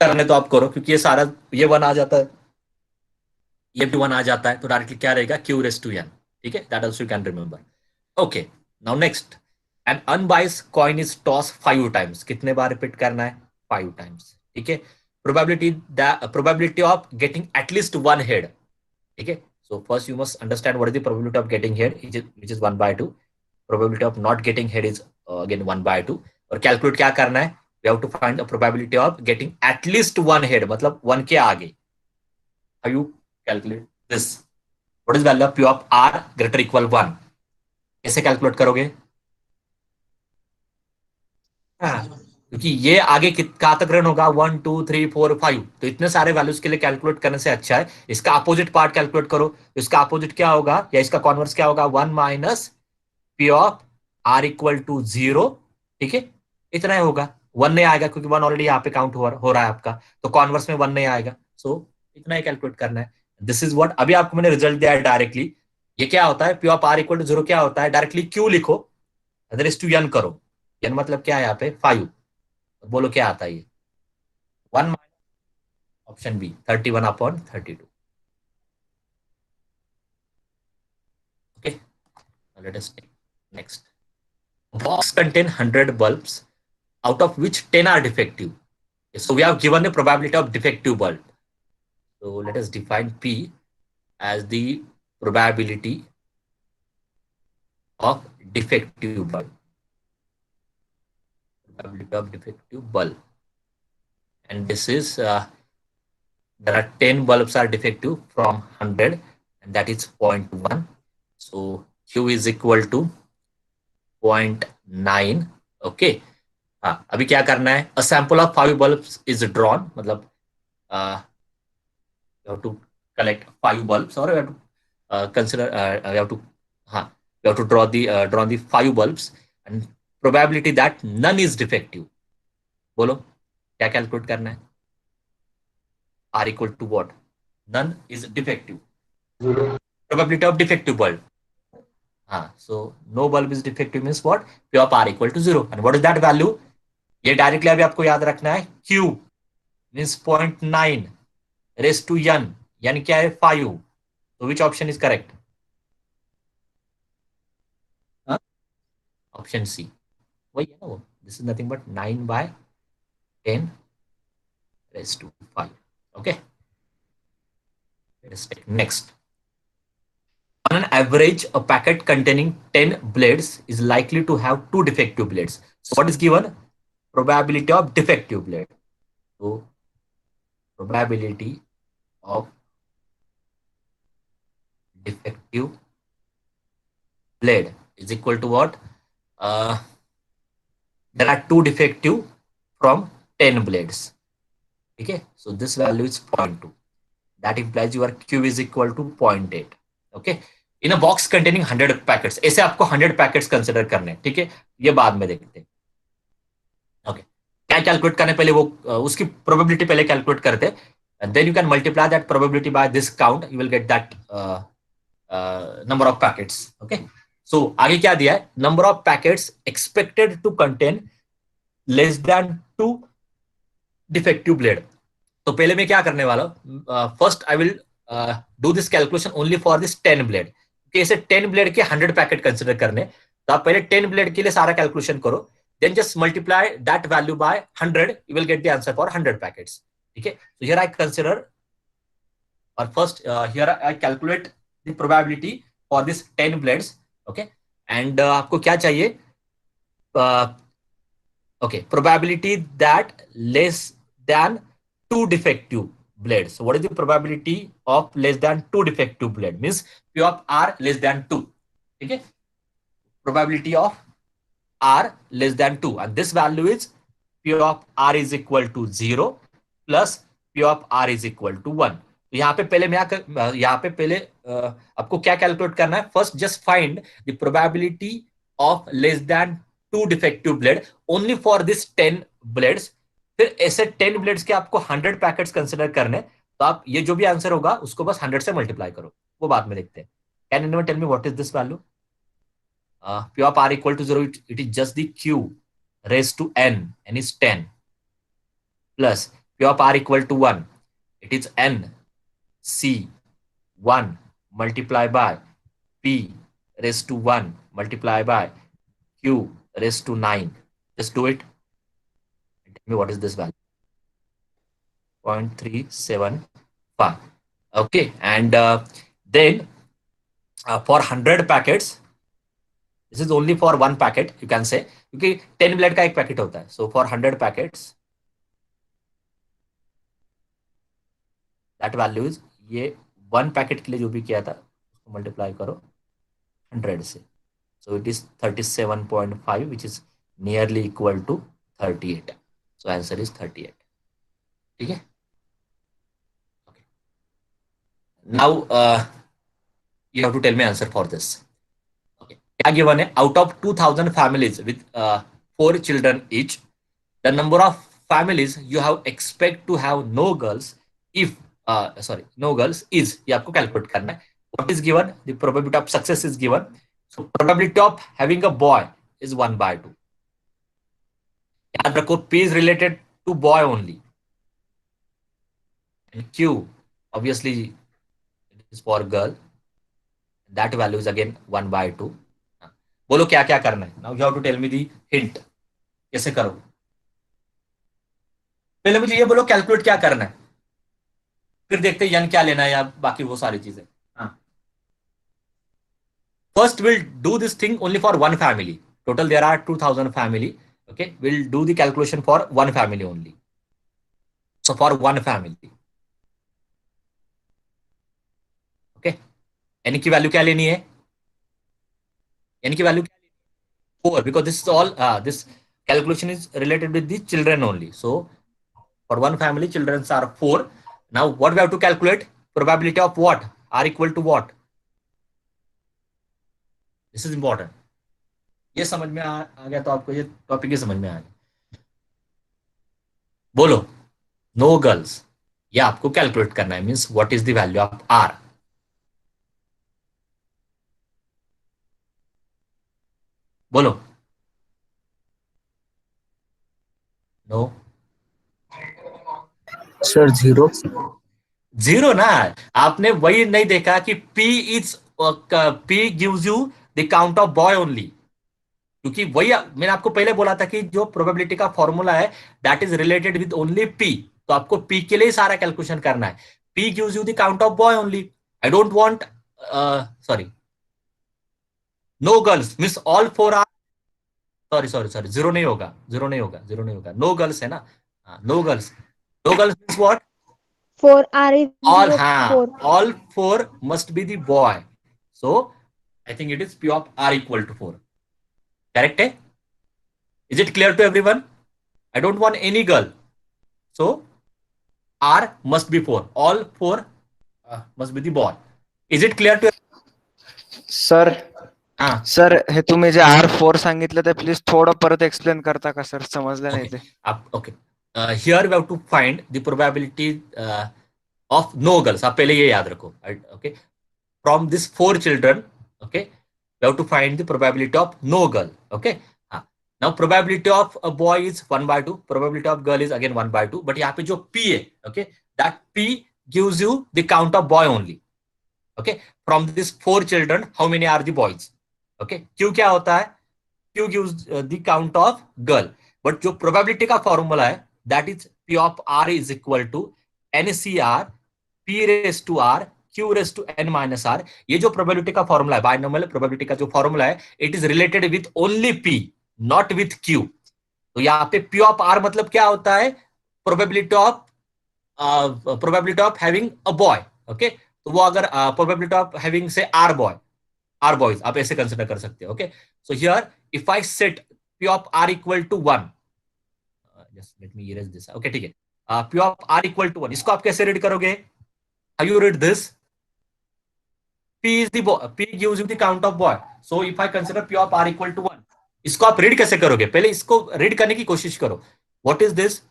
करने तो आप करो, क्योंकि ये सारा ये 1 आ जाता है, ये भी 1 आ जाता है, तो डायरेक्टली क्या रहेगा? Q raised to N. ठीक है, that also you can remember. Okay, now next. An unbiased coin is toss 5 times. कितने बार रिपीट करना है? 5 टाइम्स. ठीक है, probability of getting at least 1 head. ठीक है, so first you must understand what is the probability of getting head, which is 1 by 2. Probability of not getting head is again 1 by 2. और कैलकुलेट क्या करना है? We have to find the probability of getting at least 1 head, मतलब 1 के आगे. How you calculate this? What is value of P of R greater equal 1? कैसे कैलकुलेट करोगे? क्योंकि ये आगे कहाँ तक रन होगा? 1 2 3 4 5, तो इतने सारे वैल्यूज के लिए कैलकुलेट करने से अच्छा है इसका अपोजिट पार्ट कैलकुलेट करो. इसका अपोजिट क्या होगा या इसका कॉन्वर्स क्या होगा? 1 minus P of R equal to 0. ठीक है, इतना ही होगा. 1 नहीं आएगा क्योंकि 1 ऑलरेडी यहाँ पे काउंट हो रहा है आपका, तो कॉन्वर्स में 1 नहीं आएगा. सो इतना ही कैलकुलेट करना है. दिस इज व्हाट अभी आपको मैंने रिजल्ट दिया है डायरेक्टली. ये क्या होता है? P of R equal to 0 क्या होता है? डायरेक्टली Q लिखो, अदर इज टू N करो. N मतलब क्या है यहाँ पे? 5. बोलो क्या आता है? ये 1 option B 31/32. Okay, now let us take next. Box contain 100 bulbs, out of which 10 are defective. So we have given a probability of defective bulb. So let us define P as the probability of defective bulb. Probability of defective bulb. and this is there are 10 bulbs are defective from 100, and that is 0.1. So Q is equal to 0.9. Okay, हाँ अभी क्या करना है, a sample of 5 bulbs is drawn, मतलब you have to collect 5 bulbs, or you have to consider you have to हाँ you have to draw the 5 bulbs and probability that none is defective. बोलो क्या कैलकुलेट करना है, R equal to what, none is defective, probability of defective bulb. So no bulb is defective means what, P of R equal to 0, and what is that value, ये डायरेक्टली अभी आपको याद रखना है, Q means 0.9 raised to n क्या है 5, so which option is correct, option C, वही है ना वो, this is nothing but 9/10 raised to 5. Okay, let's take next. On an average, a packet containing 10 blades is likely to have 2 defective blades. So what is given, probability of defective blade. So probability of defective blade is equal to what, there are 2 defective from 10 blades. Okay, so this value is 0.2. That implies your Q is equal to 0.8. Okay, in a box containing 100 packets, ऐसे आपको 100 पैकेट्स कंसिडर करने, ठीक है, ये बाद में देखते हैं. ओके, क्या कैलकुलेट करने, पहले वो उसकी प्रोबेबिलिटी पहले कैलकुलेट करते, then you can multiply that probability by this count, you will get that number of packets. Okay, so आगे क्या दिया है, number of packets expected to contain less than 2 defective blade. तो पहले मैं क्या करने वाला हूं, first I will do this calculation only for this 10 blade, क्योंकि ऐसे 10 ब्लेड के 100 पैकेट कंसिडर करने, तो आप पहले 10 ब्लेड के लिए सारा कैलकुलेशन करो, then just multiply that value by 100, you will get the answer for 100 packets. ठीक है, so here I consider, or first here I calculate the probability for this 10 blades. Okay, and आपको क्या चाहिए, okay, probability that less than 2 defective blades. So what is the probability of less than 2 defective blade, means P of R less than 2. Okay, probability of R less than 2, and this value is P of R is equal to 0 plus P of R is equal to 1. तो यहाँ पे पहले यहाँ पे पहले आपको क्या कैलकुलेट करना है, first just find the probability of less than 2 defective blade only for this 10 blades. फिर ऐसे 10 ब्लेड्स के आपको 100 पैकेट्स कंसिडर करने, तो आप ये जो भी आंसर होगा उसको बस 100 से मल्टीप्लाई करो, वो बाद में देखते हैं. Can anyone tell me what is this value, P of R equal to 0, it is just the Q raised to n is 10, plus P of R equal to 1, it is n C 1 multiply by P raised to 1 multiply by Q raised to 9. Just do it. Tell me what is this value. 0.375. Okay, and then for 100 packets, this is only for one packet, you can say, क्योंकि 10 ब्लेड का एक पैकेट होता है. So for 100 packets, that value is, ये 1 पैकेट के लिए जो भी किया था उसको मल्टीप्लाई करो 100 से, so it is 37.5, which is nearly equal to 38. So answer is 38. ठीक है. Okay. Now you have to tell me answer for this. क्या गिवन है, out of 2000 families with 4 children each, the number of families you have expect to have no girls if no girls is, ये आपको कैलकुलेट करना है. What is given, the probability of success is given, so probability of having a boy is 1/2. याद रखो P is related to boy only, and Q obviously is for girl, that value is again 1/2. बोलो क्या क्या करना है. Now you have to tell me the hint, कैसे करो. पहले मुझे ये बोलो कैलकुलेट क्या करना है, फिर देखते हैं क्या लेना है या बाकी वो सारी चीजें. First will do this thing only for one family. Total there are 2000 family. Okay, will do the calculation for one family only. So for one family, okay, n की वैल्यू क्या लेनी है? n की वैल्यू 4, because this is all this calculation is related with the children only. So for one family, children are 4. Now what we have to calculate? Probability of what? R equal to what? This is important. ये समझ में आ गया तो आपको ये टॉपिक ही समझ में आ गया. बोलो, नो गर्ल्स, ये आपको कैलकुलेट करना है. Means what is the value of R. बोलो. नो. सर 0. जीरो ना. आपने वही नहीं देखा कि P is P gives you the count of boy only. क्योंकि वही मैंने आपको पहले बोला था कि जो प्रोबेबिलिटी का फॉर्मूला है that is related with only P. तो आपको P के लिए ही सारा कैलकुलेशन करना है. P gives you the count of boy only. I don't want sorry no girls means all 4 are. Sorry zero नहीं होगा. नो गर्ल्स है ना. No girls. No girls means what? 4 are in All, 0, 4. all 4 must be the boy. So I think it is P of R equal to 4. Correct? Eh? Is it clear to everyone? I don't want any girl. So R must be 4. All 4 must be the boy. Is it clear to? Sir sir हे तुम्ही जे R4 सांगितलं ते प्लीज थोडं परत एक्सप्लेन करता का सर? समजलं नाही ते. Okay. Here we have to find the probability of no girls. आप पहले ये याद रखो. Okay. From these 4 children, okay, we have to find the probability of no girl. Okay. Now probability of a boy is 1/2. Probability of girl is again 1/2. But यहाँ पे जो P है, okay, that P gives you the count of boy only. Okay. From these 4 children, how many are the boys? Okay. Q क्या होता है? Q gives the count of girl. But जो probability का formula है, that is P of R is equal to NCR P raised to R Q raised to n minus R. ये जो probability का formula है, binomial probability का जो formula है, it is related with only P, not with Q. तो यहाँ पे P of R मतलब क्या होता है? Probability of having a boy. Okay, तो वो अगर probability of having से R boys आप ऐसे कंसिडर कर सकते हो. Okay, so here if I set P of R equal to 1, just let me erase this. Okay, ठीक है. P of R equal to 1, इसको आप कैसे रीड करोगे? How you read this? P is the boy. P gives you the count of boy. So if I consider P of R equal to 1, इसको आप रीड कैसे करोगे? पहले इसको रीड करने की कोशिश करो. What is this?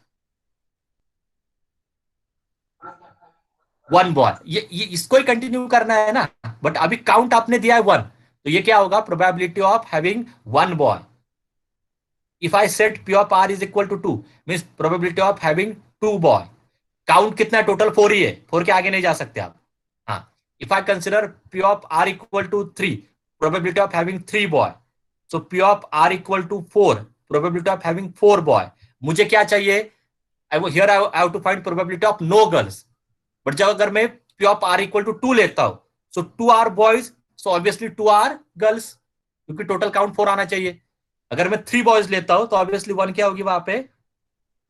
1 boy. ये इसको ही कंटिन्यू करना है ना. बट अभी काउंट आपने दिया है 1. तो ये क्या होगा? Probability of having 1 boy. If I set P of R is equal to 2, means probability of having 2 boy. Count कितना टोटल? 4 ही है. 4 के आगे नहीं जा सकते आप. हाँ. If I consider P of R equal to 3, probability of having 3 boy. So P of R equal to 4, probability of having 4 boy. मुझे क्या चाहिए? Here I have to find probability of no girls. But जब अगर मैं P of R equal to 2 लेता हूं, so 2 are boys, so obviously 2 are girls, क्योंकि टोटल काउंट 4 आना चाहिए. अगर मैं 3 बॉयज लेता हूं तो ऑब्वियसली 1 क्या होगी? वहां पे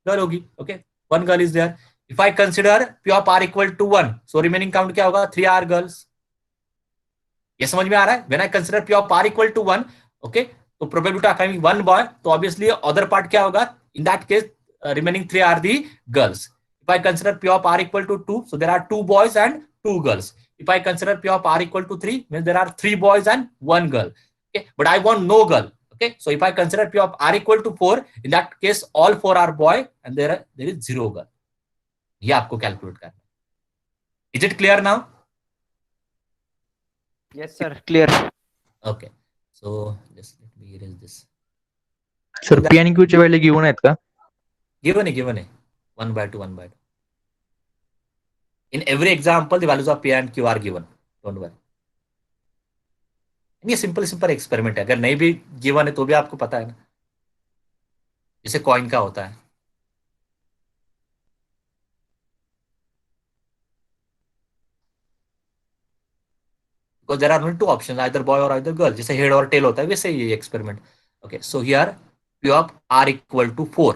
गर्ल होगी. Okay, 1 girl is there. If I consider P of R equal to 1, so remaining count क्या होगा? 3 आर गर्ल्स. ये समझ में आ रहा है? When I consider P of R equal to 1, okay, तो प्रोबेबिलिटी ऑफ हैविंग 1 बॉय, तो ऑब्वियसली अदर पार्ट क्या होगा? In that case remaining 3 are the girls. If I consider P of R equal to 2, so there are 2 boys and 2 girls. If I consider P of R equal to 3, means there are 3 boys and 1 girl. Okay, but I want no girl. Okay, so if I consider P of R equal to 4, in that case all 4 are boy and there is 0 girl. ये आपको कैलकुलेट करना है. Is it clear now? Yes sir, clear. Okay, so just let me erase this. Sir P आणि Q चे व्हॅल्यू गिवन आहेत का? Given है 1/2. In every example, the values of P and Q are given. Don't worry. ये सिंपल एक्सपेरिमेंट है. अगर नहीं भी गिवन है तो भी आपको पता है ना, जैसे कॉइन का होता है. Because there are only 2 options, either boy or either girl. जैसे हेड और टेल होता है वैसे ये experiment. Okay, so here P of R equal to 4.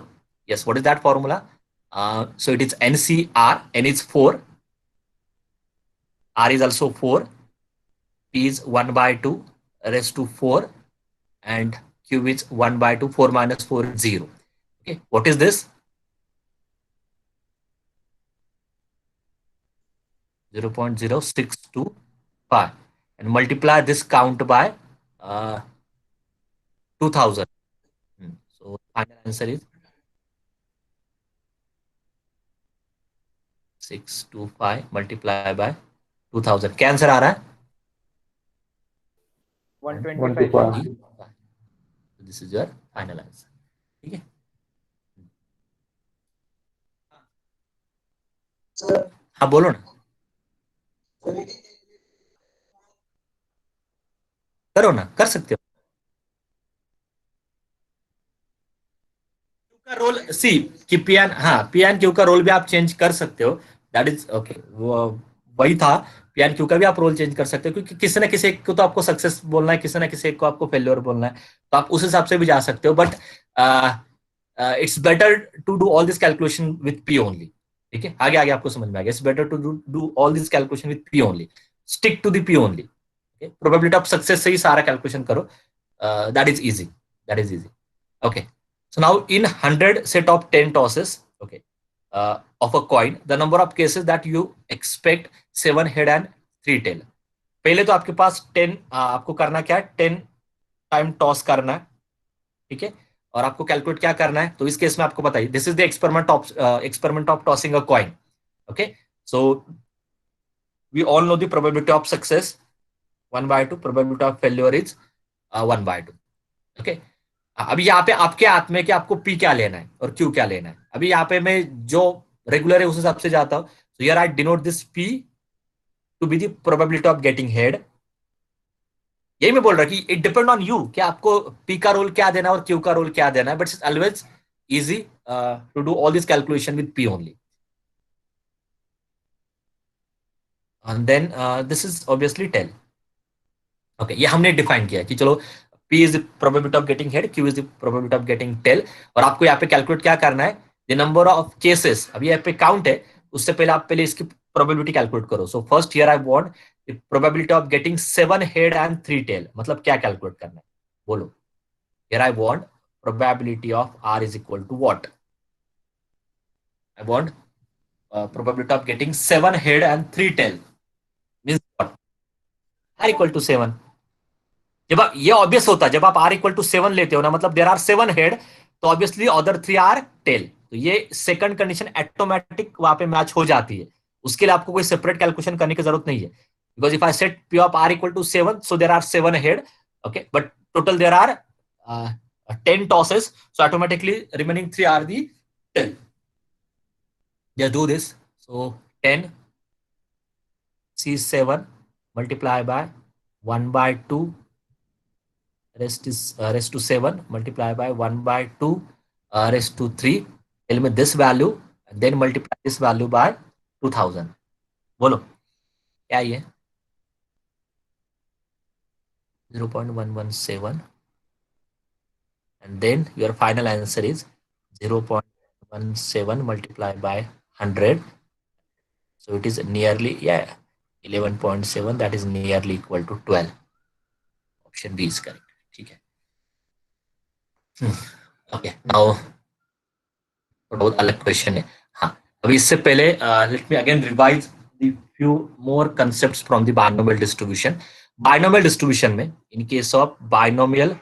Yes, what is that formula? So it is NCR, N is 4, R is also 4, P is 1 by 2 raised to 4, and Q is 1 by 2, 4 minus 4 is 0. Okay, what is this? 0.0625, and multiply this count by 2000. So final answer is 625 multiply by 2000. क्या आंसर आ रहा है? 125. This is your final answer. ठीक है? हाँ बोलो ना, करो ना, कर सकते हो. का रोल सी कि पी एन, हाँ पी एन क्यू का रोल भी आप चेंज कर सकते हो. दैट इज ओके, वही था. पी एन क्यू का भी आप रोल चेंज कर सकते हो, क्योंकि किसी ना किसी एक को तो आपको सक्सेस बोलना है, किसी ना किसी एक को आपको फेल्योर बोलना है, तो आप उस हिसाब से भी जा सकते हो. But it's better to do all this calculation with P only. ठीक है, आगे आगे आपको समझ में आ गया. It's better to do all this calculation with P only. Stick to the P only. Probability of success से ही सारा कैलकुलेशन करो. That is easy, that is easy. Okay. So now in 100 set of 10 tosses, okay, of a coin, the number of cases that you expect 7 head and 3 tail. पहले तो आपके पास 10, आपको करना क्या है, 10 टाइम टॉस करना है. ठीक है, और आपको कैलकुलेट क्या करना है, तो इस केस में आपको बताइए, this is the experiment of tossing a coin. Okay, so we all know the probability of success 1/2, probability of failure is 1/2. Okay, अभी यहाँ पे आपके हाथ में कि आपको पी क्या लेना है और क्यू क्या लेना है. अभी यहाँ पे मैं जो रेगुलर है उस हिसाब से जाता हूं. So here I denote this P to be the probability of getting head. यही मैं बोल रहा कि इट डिपेंड ऑन यू कि आपको पी का रोल क्या देना है और क्यू का रोल क्या देना है. But it's always easy to do all this calculation with P only. And then this is obviously tail. Okay, ये हमने डिफाइन किया कि चलो P is the probability of getting head, Q is the probability of getting tail. और आपको यहाँ पे कैलकुलेट क्या करना है, the number of cases. अभी यहाँ पे काउंट है, उससे पहले आप पहले इसकी प्रोबेबिलिटी कैलकुलेट करो. So first here I want the probability of getting 7 head and 3 tail. मतलब क्या कैलकुलेट करना है, बोलो. Here I want probability of R is equal to what? I want probability of getting 7 head and 3 tail. Means what? R equal to 7. जब ये ऑब्वियस होता है, जब आप R इक्वल टू 7 लेते हो ना, मतलब देयर आर 7 हेड, तो ऑब्वियसली अदर 3 आर टेल. तो ये सेकंड कंडीशन ऑटोमेटिक वहां पे मैच हो जाती है. उसके लिए आपको कोई सेपरेट कैलकुलेशन करने की जरूरत नहीं है. Because if I set P of R equal to 7, so there are 7 head. Okay, but total there are 10 tosses, so automatically remaining 3 are the tail. Just do this. So 10 C7 multiply by 1/2 raised to 7 multiply by 1/2 raised to 3. Tell me this value and then multiply this value by 2000. बोलो क्या ये 0.117, and then your final answer is 0.17 multiplied by 100. So it is nearly 11.7. That is nearly equal to 12. Option B is correct. ठीक है. ओके, नाउ बहुत अलग क्वेश्चन है. हाँ, अभी इससे पहले let me again revise the few more concepts from the binomial distribution. Binomial distribution में in case of binomial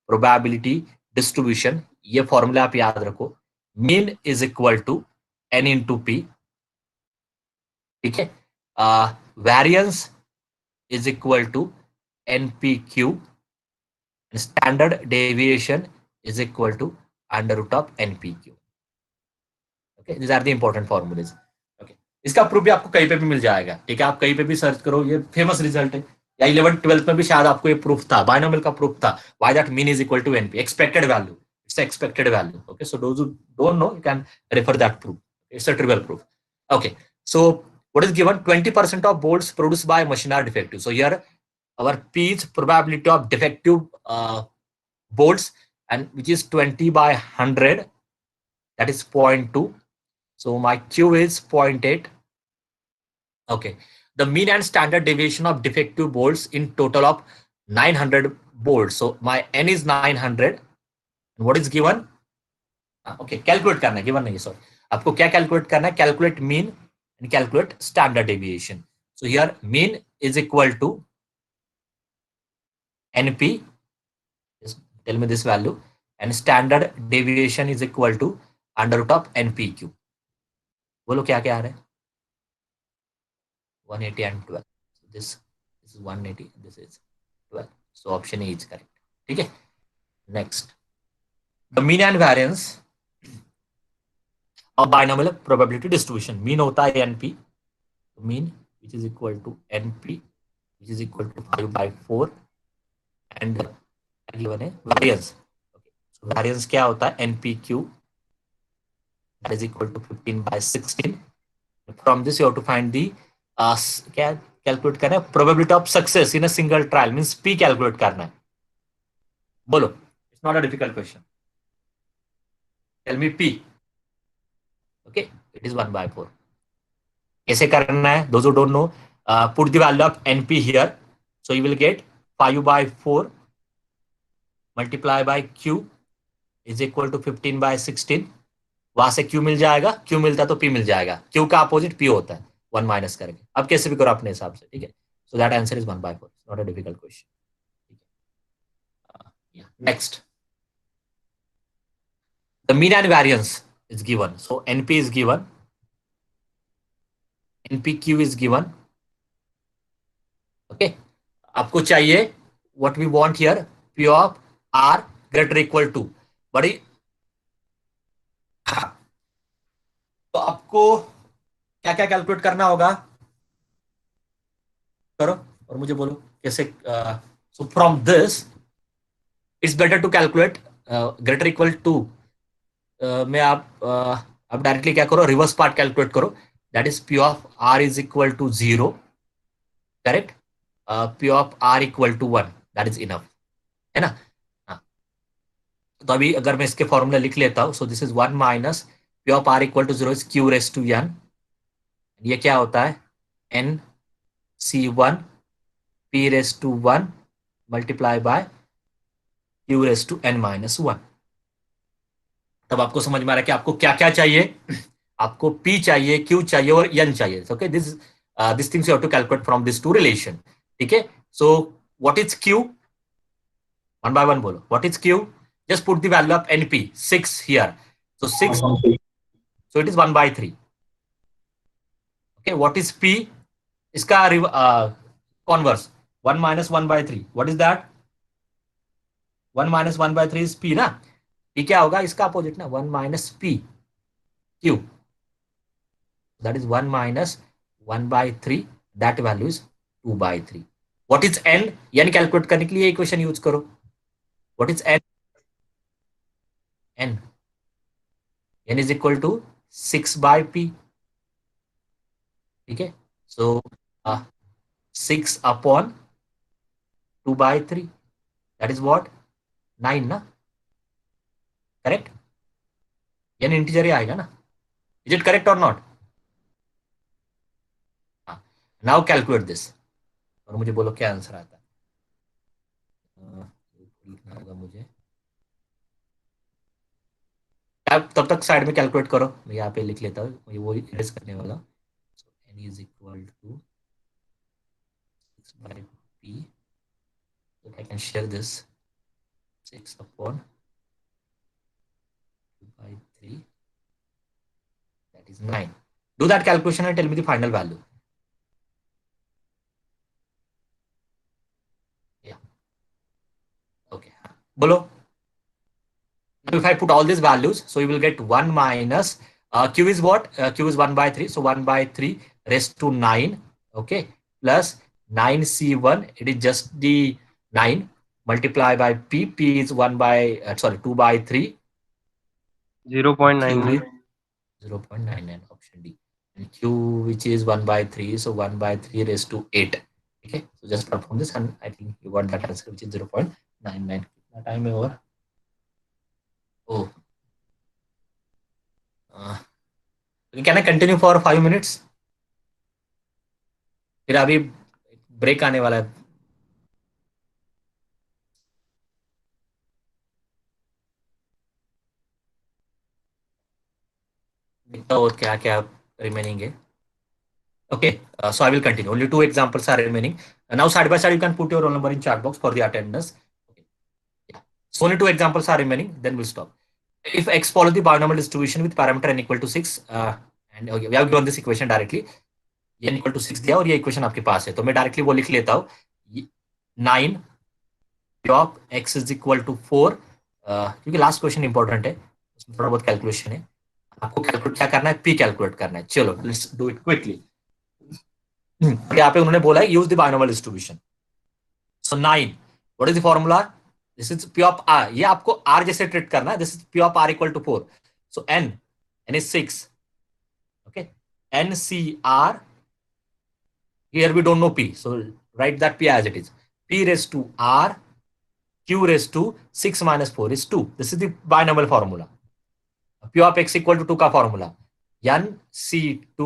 probability distribution, ये फॉर्मूला आप याद रखो, mean is equal to n into P. ठीक है, variance is equal to npq. Standard deviation is equal to under root of npq. Okay, these are the important formulas. Okay, इसका प्रूफ भी आपको कहीं पे भी मिल जाएगा. ठीक है, आप कहीं पे भी सर्च करो, ये फेमस रिजल्ट है. या 11th 12th में भी शायद आपको ये प्रूफ था, बायनोमियल का प्रूफ था. Why that mean is equal to np, expected value. It's expected value. Okay, so those who don't know, you can refer that proof. It's a trivial proof. Okay, so what is given? 20% of bolts produced by machine are defective. So here our P is probability of defective bolts, and which is 20 by 100, that is 0.2. So my Q is 0.8. Okay. The mean and standard deviation of defective bolts in total of 900 bolts. So my N is 900. And what is given? Okay, calculate करना है, given नहीं, sorry. आपको क्या calculate करना है? Calculate mean and calculate standard deviation. So here mean is equal to NP. Just tell me this value. And standard deviation is equal to under root of NPQ. बोलो क्या क्या आ रहा है? 180 and 12. So this is 180. This is 12. So option A is correct. ठीक है. Next, the mean and variance of binomial probability distribution. Mean होता है NP. Mean which is equal to NP which is equal to 5 by 4 and given है variance. Okay. So variance क्या होता है? NPQ that is equal to 15 by 16. From this you have to find the क्या कैलकुलेट करना है? Probability of success in a single trial means P calculate करना है. बोलो, it's not a difficult question. Tell me P. Okay, it is 1 by 4. कैसे करना है? Those who don't know, put the value of NP here. So you will get 5 by 4 multiply by Q is equal to 15 by 16. वहां से Q मिल जाएगा, Q मिलता तो P मिल जाएगा. Q का अपोजिट P होता है, 1 माइनस करके. अब कैसे भी करो अपने हिसाब से, ठीक है. So that answer is 1 by 4. It's not a difficult question. Next, the mean and variance is given. So NP is given, NPQ is given. Okay, आपको चाहिए what we want here, P of R greater or equal to. बड़ी तो आपको क्या क्या कैलकुलेट करना होगा? करो और मुझे बोलो कैसे. So from this it's better to calculate greater or equal to. में आप डायरेक्टली क्या करो? रिवर्स पार्ट कैलकुलेट करो. That is P of R is equal to 0. Correct. P of R equal to 1. That is enough, है ना. हाँ. तो अभी अगर मैं इसके फॉर्मूला लिख लेता हूं. So this is 1 minus P of R equal to 0 is Q raised to N. ये क्या होता है? N C1 P raised to 1 multiply by Q raised to N minus 1. तब आपको समझ में आ रहा है कि आपको क्या क्या चाहिए. आपको P चाहिए, Q चाहिए और N चाहिए. Okay, this things you have to calculate from this two relation. ठीक है. So what is Q? One by one बोलो. What is Q? Just put the value of NP 6 here. So 6, so it is 1 by 3. Okay, what is P? इसका converse 1 minus 1 by 3. What is that? 1 minus 1 by 3 is P ना. P क्या होगा? इसका अपोजिट ना, 1 minus P Q. That is 1 minus 1 by 3. That value is 2 by 3. What is N? N calculate करने के लिए इक्वेशन यूज करो. What is N? N. N is equal to 6 by P. ठीक है. So 6 upon 2 by 3. That is what? 9 ना. करेक्ट. N इंटीजर ही आएगा ना. Is it correct or not? Now calculate this और मुझे बोलो क्या आंसर आता है. लिखना होगा मुझे. तब तक साइड में कैलकुलेट करो. मैं यहाँ पे लिख लेता हूँ, मुझे वो इरेज करने वाला. So N is equal to 6 by P. So I can share this 6 upon 2 by 3. That is 9. Do that calculation and tell me the final value. Okay, bolo. Now if I put all these values, so you will get 1 minus Q is what? Q is 1 by 3. So 1 by 3 raised to 9. Okay, plus 9C1. It is just the 9 multiply by P. P is 1 by 2 by 3. 0.99. 0.99 option D. And Q which is 1 by 3. So 1 by 3 raised to 8. Okay, so just perform this and I think you got that answer which is 0.99. कितना टाइम है और? Oh. Can I continue for 5 minutes? फिर अभी ब्रेक आने वाला है. देखता हूँ क्या क्या रिमेनिंग है. Okay, so I will continue. Only 2 examples are remaining. Now, side by side, you can put your roll number in chat box for the attendance. Okay. Yeah. So only 2 examples are remaining. Then we'll stop. If x follows the binomial distribution with parameter n equal to 6, and okay, we have given this equation directly. n equal to 6 दिया और ये इक्वेशन आपके पास है, तो मैं डायरेक्टली वो लिख लेता हूँ 9 of x is equal to 4, क्योंकि लास्ट क्वेश्चन इंपॉर्टेंट है, उसमें थोड़ा बहुत कैलकुलेशन है. आपको कैलकुलेट क्या करना है? p कैलकुलेट करना है. चलो लेट्स डू इट क्विकली. यहाँ पे उन्होंने बोला है use the binomial distribution. So 9, what is the formula? This is p of r. ये आपको r जैसे ट्रीट करना है. This is p of r equal to 4. So n is 6. Okay, n c r. Here we don't know p, so write that p as it is. P raised to r, q raised to 6 minus 4 is 2. This is the binomial formula. P of x equal to 2 का formula. n c2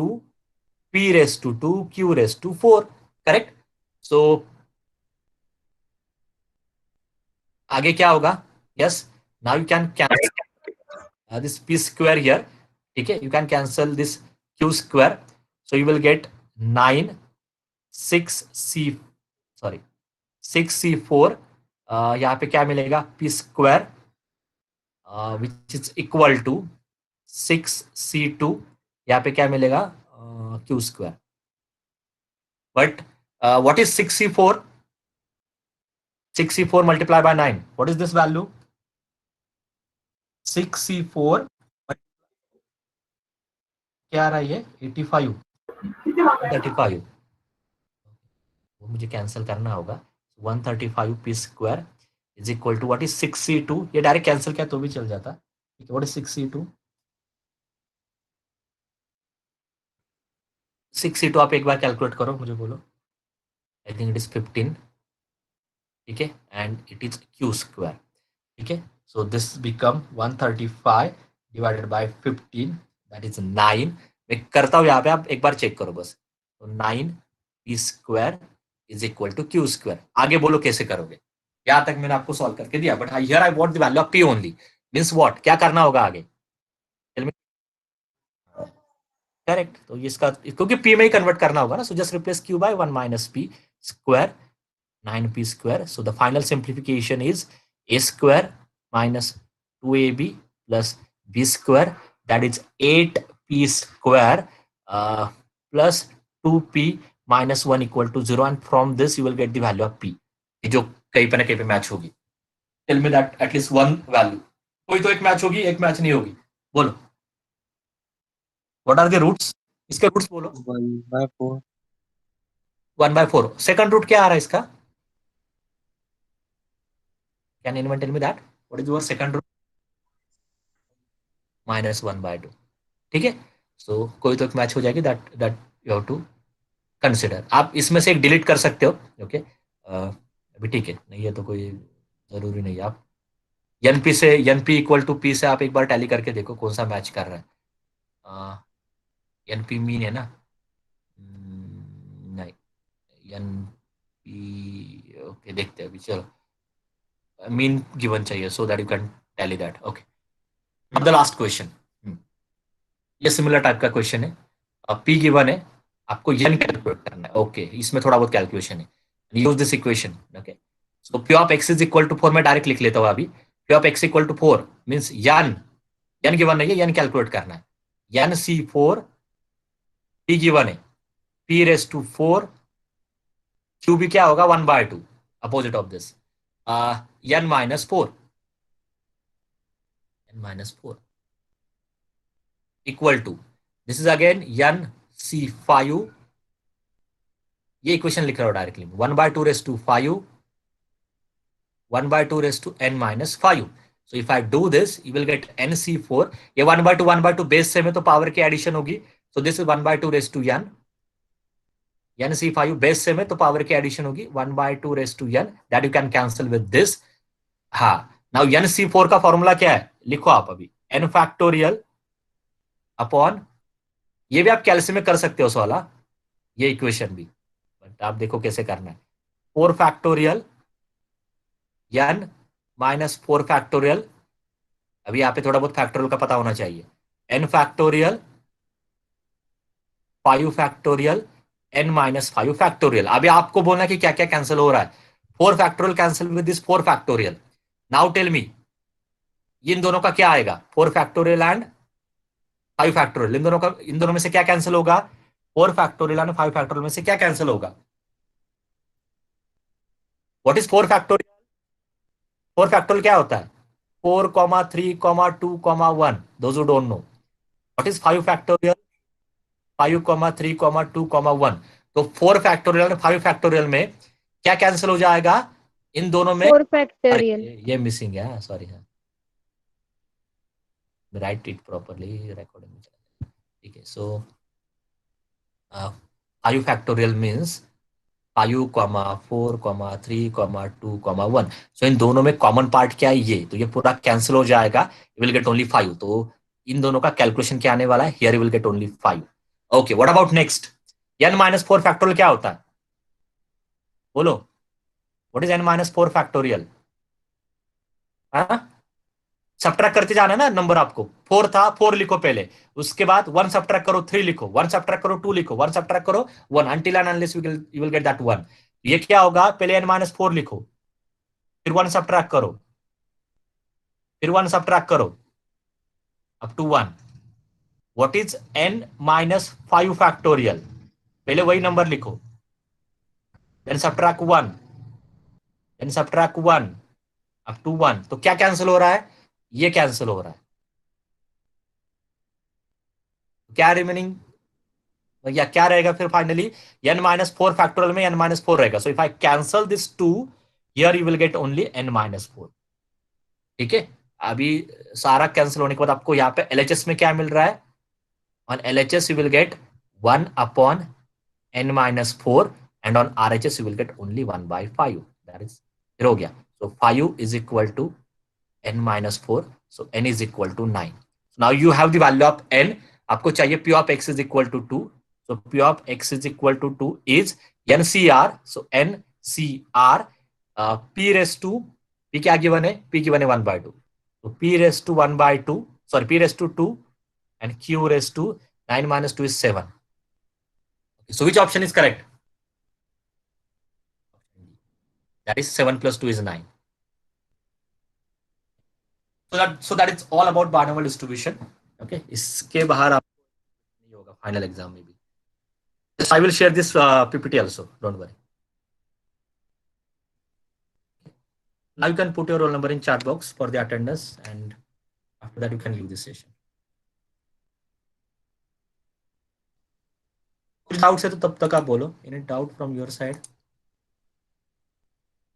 p raised to 2 q raised to 4. Correct? So आगे क्या होगा? Yes, now you can cancel this p square here. ठीक है, you can cancel this q square. So you will get 9 6c4. यहाँ पे क्या मिलेगा? p square which is equal to 6c2. यहाँ पे क्या मिलेगा? q square. But what is 6c4? 6c4 multiply by 9. What is this value? 6c4 क्या आ रहा है? ये 85 35. वो मुझे कैंसिल करना होगा. 135 p square is equal to what is 6c2. ये डायरेक्ट कैंसिल किया तो भी चल जाता. ठीक है, व्हाट इज 6c2? 6c2 आप एक बार कैलकुलेट करो, मुझे बोलो. I think it is 15. ठीक है, and it is q square. ठीक है, so this become 135 divided by 15, that is 9. मैं करता हूँ यहाँ पे, आप एक बार चेक करो बस. तो 9 p square is equal to q square. आगे बोलो कैसे करोगे. यहाँ तक मैंने आपको सॉल्व करके दिया, but here I want the value of p only. Means what? क्या करना होगा आगे? करेक्ट. तो इसका क्योंकि p में ही कन्वर्ट करना होगा ना, so just replace q by 1 minus p square 9p square. So the final simplification is a square minus 2ab plus b square, that is 8p square plus 2p minus 1 equal to 0, and from this you will get the value of p, जो कहीं पे ना कहीं पे मैच होगी. Tell me that at least one value. कोई तो एक मैच होगी, एक मैच नहीं होगी. बोलो. What are the roots? इसके roots बोलो. 1/4. 1/4. सेकंड रूट क्या आ रहा है इसका? Can anyone tell me that? What is your second root? -1/2. ठीक है, सो कोई तो एक मैच हो जाएगी. That you have to consider. आप इसमें से एक डिलीट कर सकते हो. ओके, अभी ठीक है, नहीं है तो कोई जरूरी नहीं है. आप np इक्वल टू p से आप एक बार टैली करके देखो कौन सा मैच कर रहा है. np मीन है ना? नहीं, np ओके, देखते हैं अभी. चलो, मीन गिवन चाहिए so that you can tally that. Okay, now the last question. ये सिमिलर टाइप का क्वेश्चन है. p गिवन है, आपको n कैलकुलेट करना है. ओके, इसमें थोड़ा बहुत कैलकुलेशन है. Use this equation. Okay, so p of x is equal to 4 मैं डायरेक्ट लिख लेता हूँ अभी. p of x equal to 4 means n given नहीं है, n कैलकुलेट करना है. nc4 p गिवन है, p रेज टू 4 q भी क्या होगा? 1/2, opposite of this. n minus 4 equal to, this is again n c5. ये इक्वेशन लिख रहा हूं directly. 1/2 raised to 5, 1/2 raised to n minus 5. So if I do this, you will get nc4. ये 1/2 बेस से में तो पावर की एडिशन होगी. So this is 1/2 raised to n. nc5 base से में तो पावर की एडिशन होगी 1/2 raised to n. That you can cancel with this. हाँ, नाउ nc4 का फॉर्मूला क्या है? लिखो आप अभी. n फैक्टोरियल अपॉन ये भी आप कैलसी में कर सकते हो वाला, ये इक्वेशन भी, बट आप देखो कैसे करना है। 4 फैक्टोरियल n माइनस 4 फैक्टोरियल, अभी यहाँ पे थोड़ा बहुत फैक्टोरियल का पता होना चाहिए, n factorial 5 factorial n minus 5 factorial. अभी आपको बोलना कि क्या क्या कैंसिल हो रहा है। 4 factorial cancel with this 4 factorial. Now tell me in दोनों का क्या आएगा, 4 फैक्टोरियल एंड 5 फैक्टोरियल, इन दोनों में से क्या कैंसिल होगा, 4 फैक्टोरियल एंड 5 फैक्टोरियल में से क्या कैंसिल होगा। व्हाट इज 4 फैक्टोरियल, 4 फैक्टोरियल क्या होता है, 4, 3, 2, 1, those who don't know. What is 5 factorial, 5, 3, 2, 1। तो 4 फैक्टोरियल और 5 फैक्टोरियल में क्या कैंसिल हो जाएगा, इन दोनों में। 4 अरे फैक्टोरियल। ये मिसिंग है, सॉरी, हाँ, राइट इट प्रॉपरली रिकॉर्डिंग में। ठीक है, सो 5 फैक्टोरियल मीन्स 5, 4, 3, 2, 1। सो इन दोनों में कॉमन पार्ट क्या है, ये, तो ये पूरा कैंसिल हो जाएगा, यू विल गेट ओनली 5। तो इन दोनों का कैलकुलेशन क्या आने वाला है, here you will get only 5। Okay, what about next, n minus 4 factorial क्या होता है, बोलो, what is n minus 4 factorial. Subtract करते जाना है ना नंबर, आपको 4 था, 4 लिखो पहले, उसके बाद 1 सब्ट्रैक्ट करो, 3 लिखो, 1 सब्ट्रैक्ट करो, 2 लिखो, 1 सब्ट्रैक्ट करो, 1, until and unless you will get that 1। ये क्या होगा, पहले n माइनस 4 लिखो, फिर 1 सब्ट्रैक्ट करो, फिर 1 सब्ट्रैक्ट करो, up to 1। What is n minus 5 factorial, पहले वही नंबर लिखो, then subtract 1, then subtract 1 up to 1। तो क्या कैंसिल हो रहा है, ये कैंसिल हो रहा है, क्या रिमेनिंग, या क्या रहेगा फिर फाइनली, n माइनस 4 फैक्टोरियल में n माइनस 4 रहेगा। So if I cancel this 2 here you will get only n minus 4। ठीक है, अभी सारा कैंसिल होने के बाद आपको यहाँ पे LHS में क्या मिल रहा है, on LHS you will get 1 upon n minus 4 and on RHS you will get only 1 by 5। that is फिर हो गया, so 5 is equal to n minus 4, so n is equal to 9। so now you have the value of n, आपको चाहिए p of x is equal to 2, so p of x is equal to 2 is NCR, so NCR p raised to, p क्या गिवन है, p गिवन है 1 by 2, so p raised to 1 by 2, sorry, p raised to 2 and q raised to 9 minus 2 is 7। So which option is correct? That is 7 plus 2 is 9। So that is all about binomial distribution। Okay, इसके बाहर आप नहीं होगा फाइनल एग्जाम में भी। I will share this PPT also, don't worry। Now you can put your roll number in chat box for the attendance and after that you can leave this session। कुछ डाउट्स है तो तब तक आप बोलो, any doubt from your side?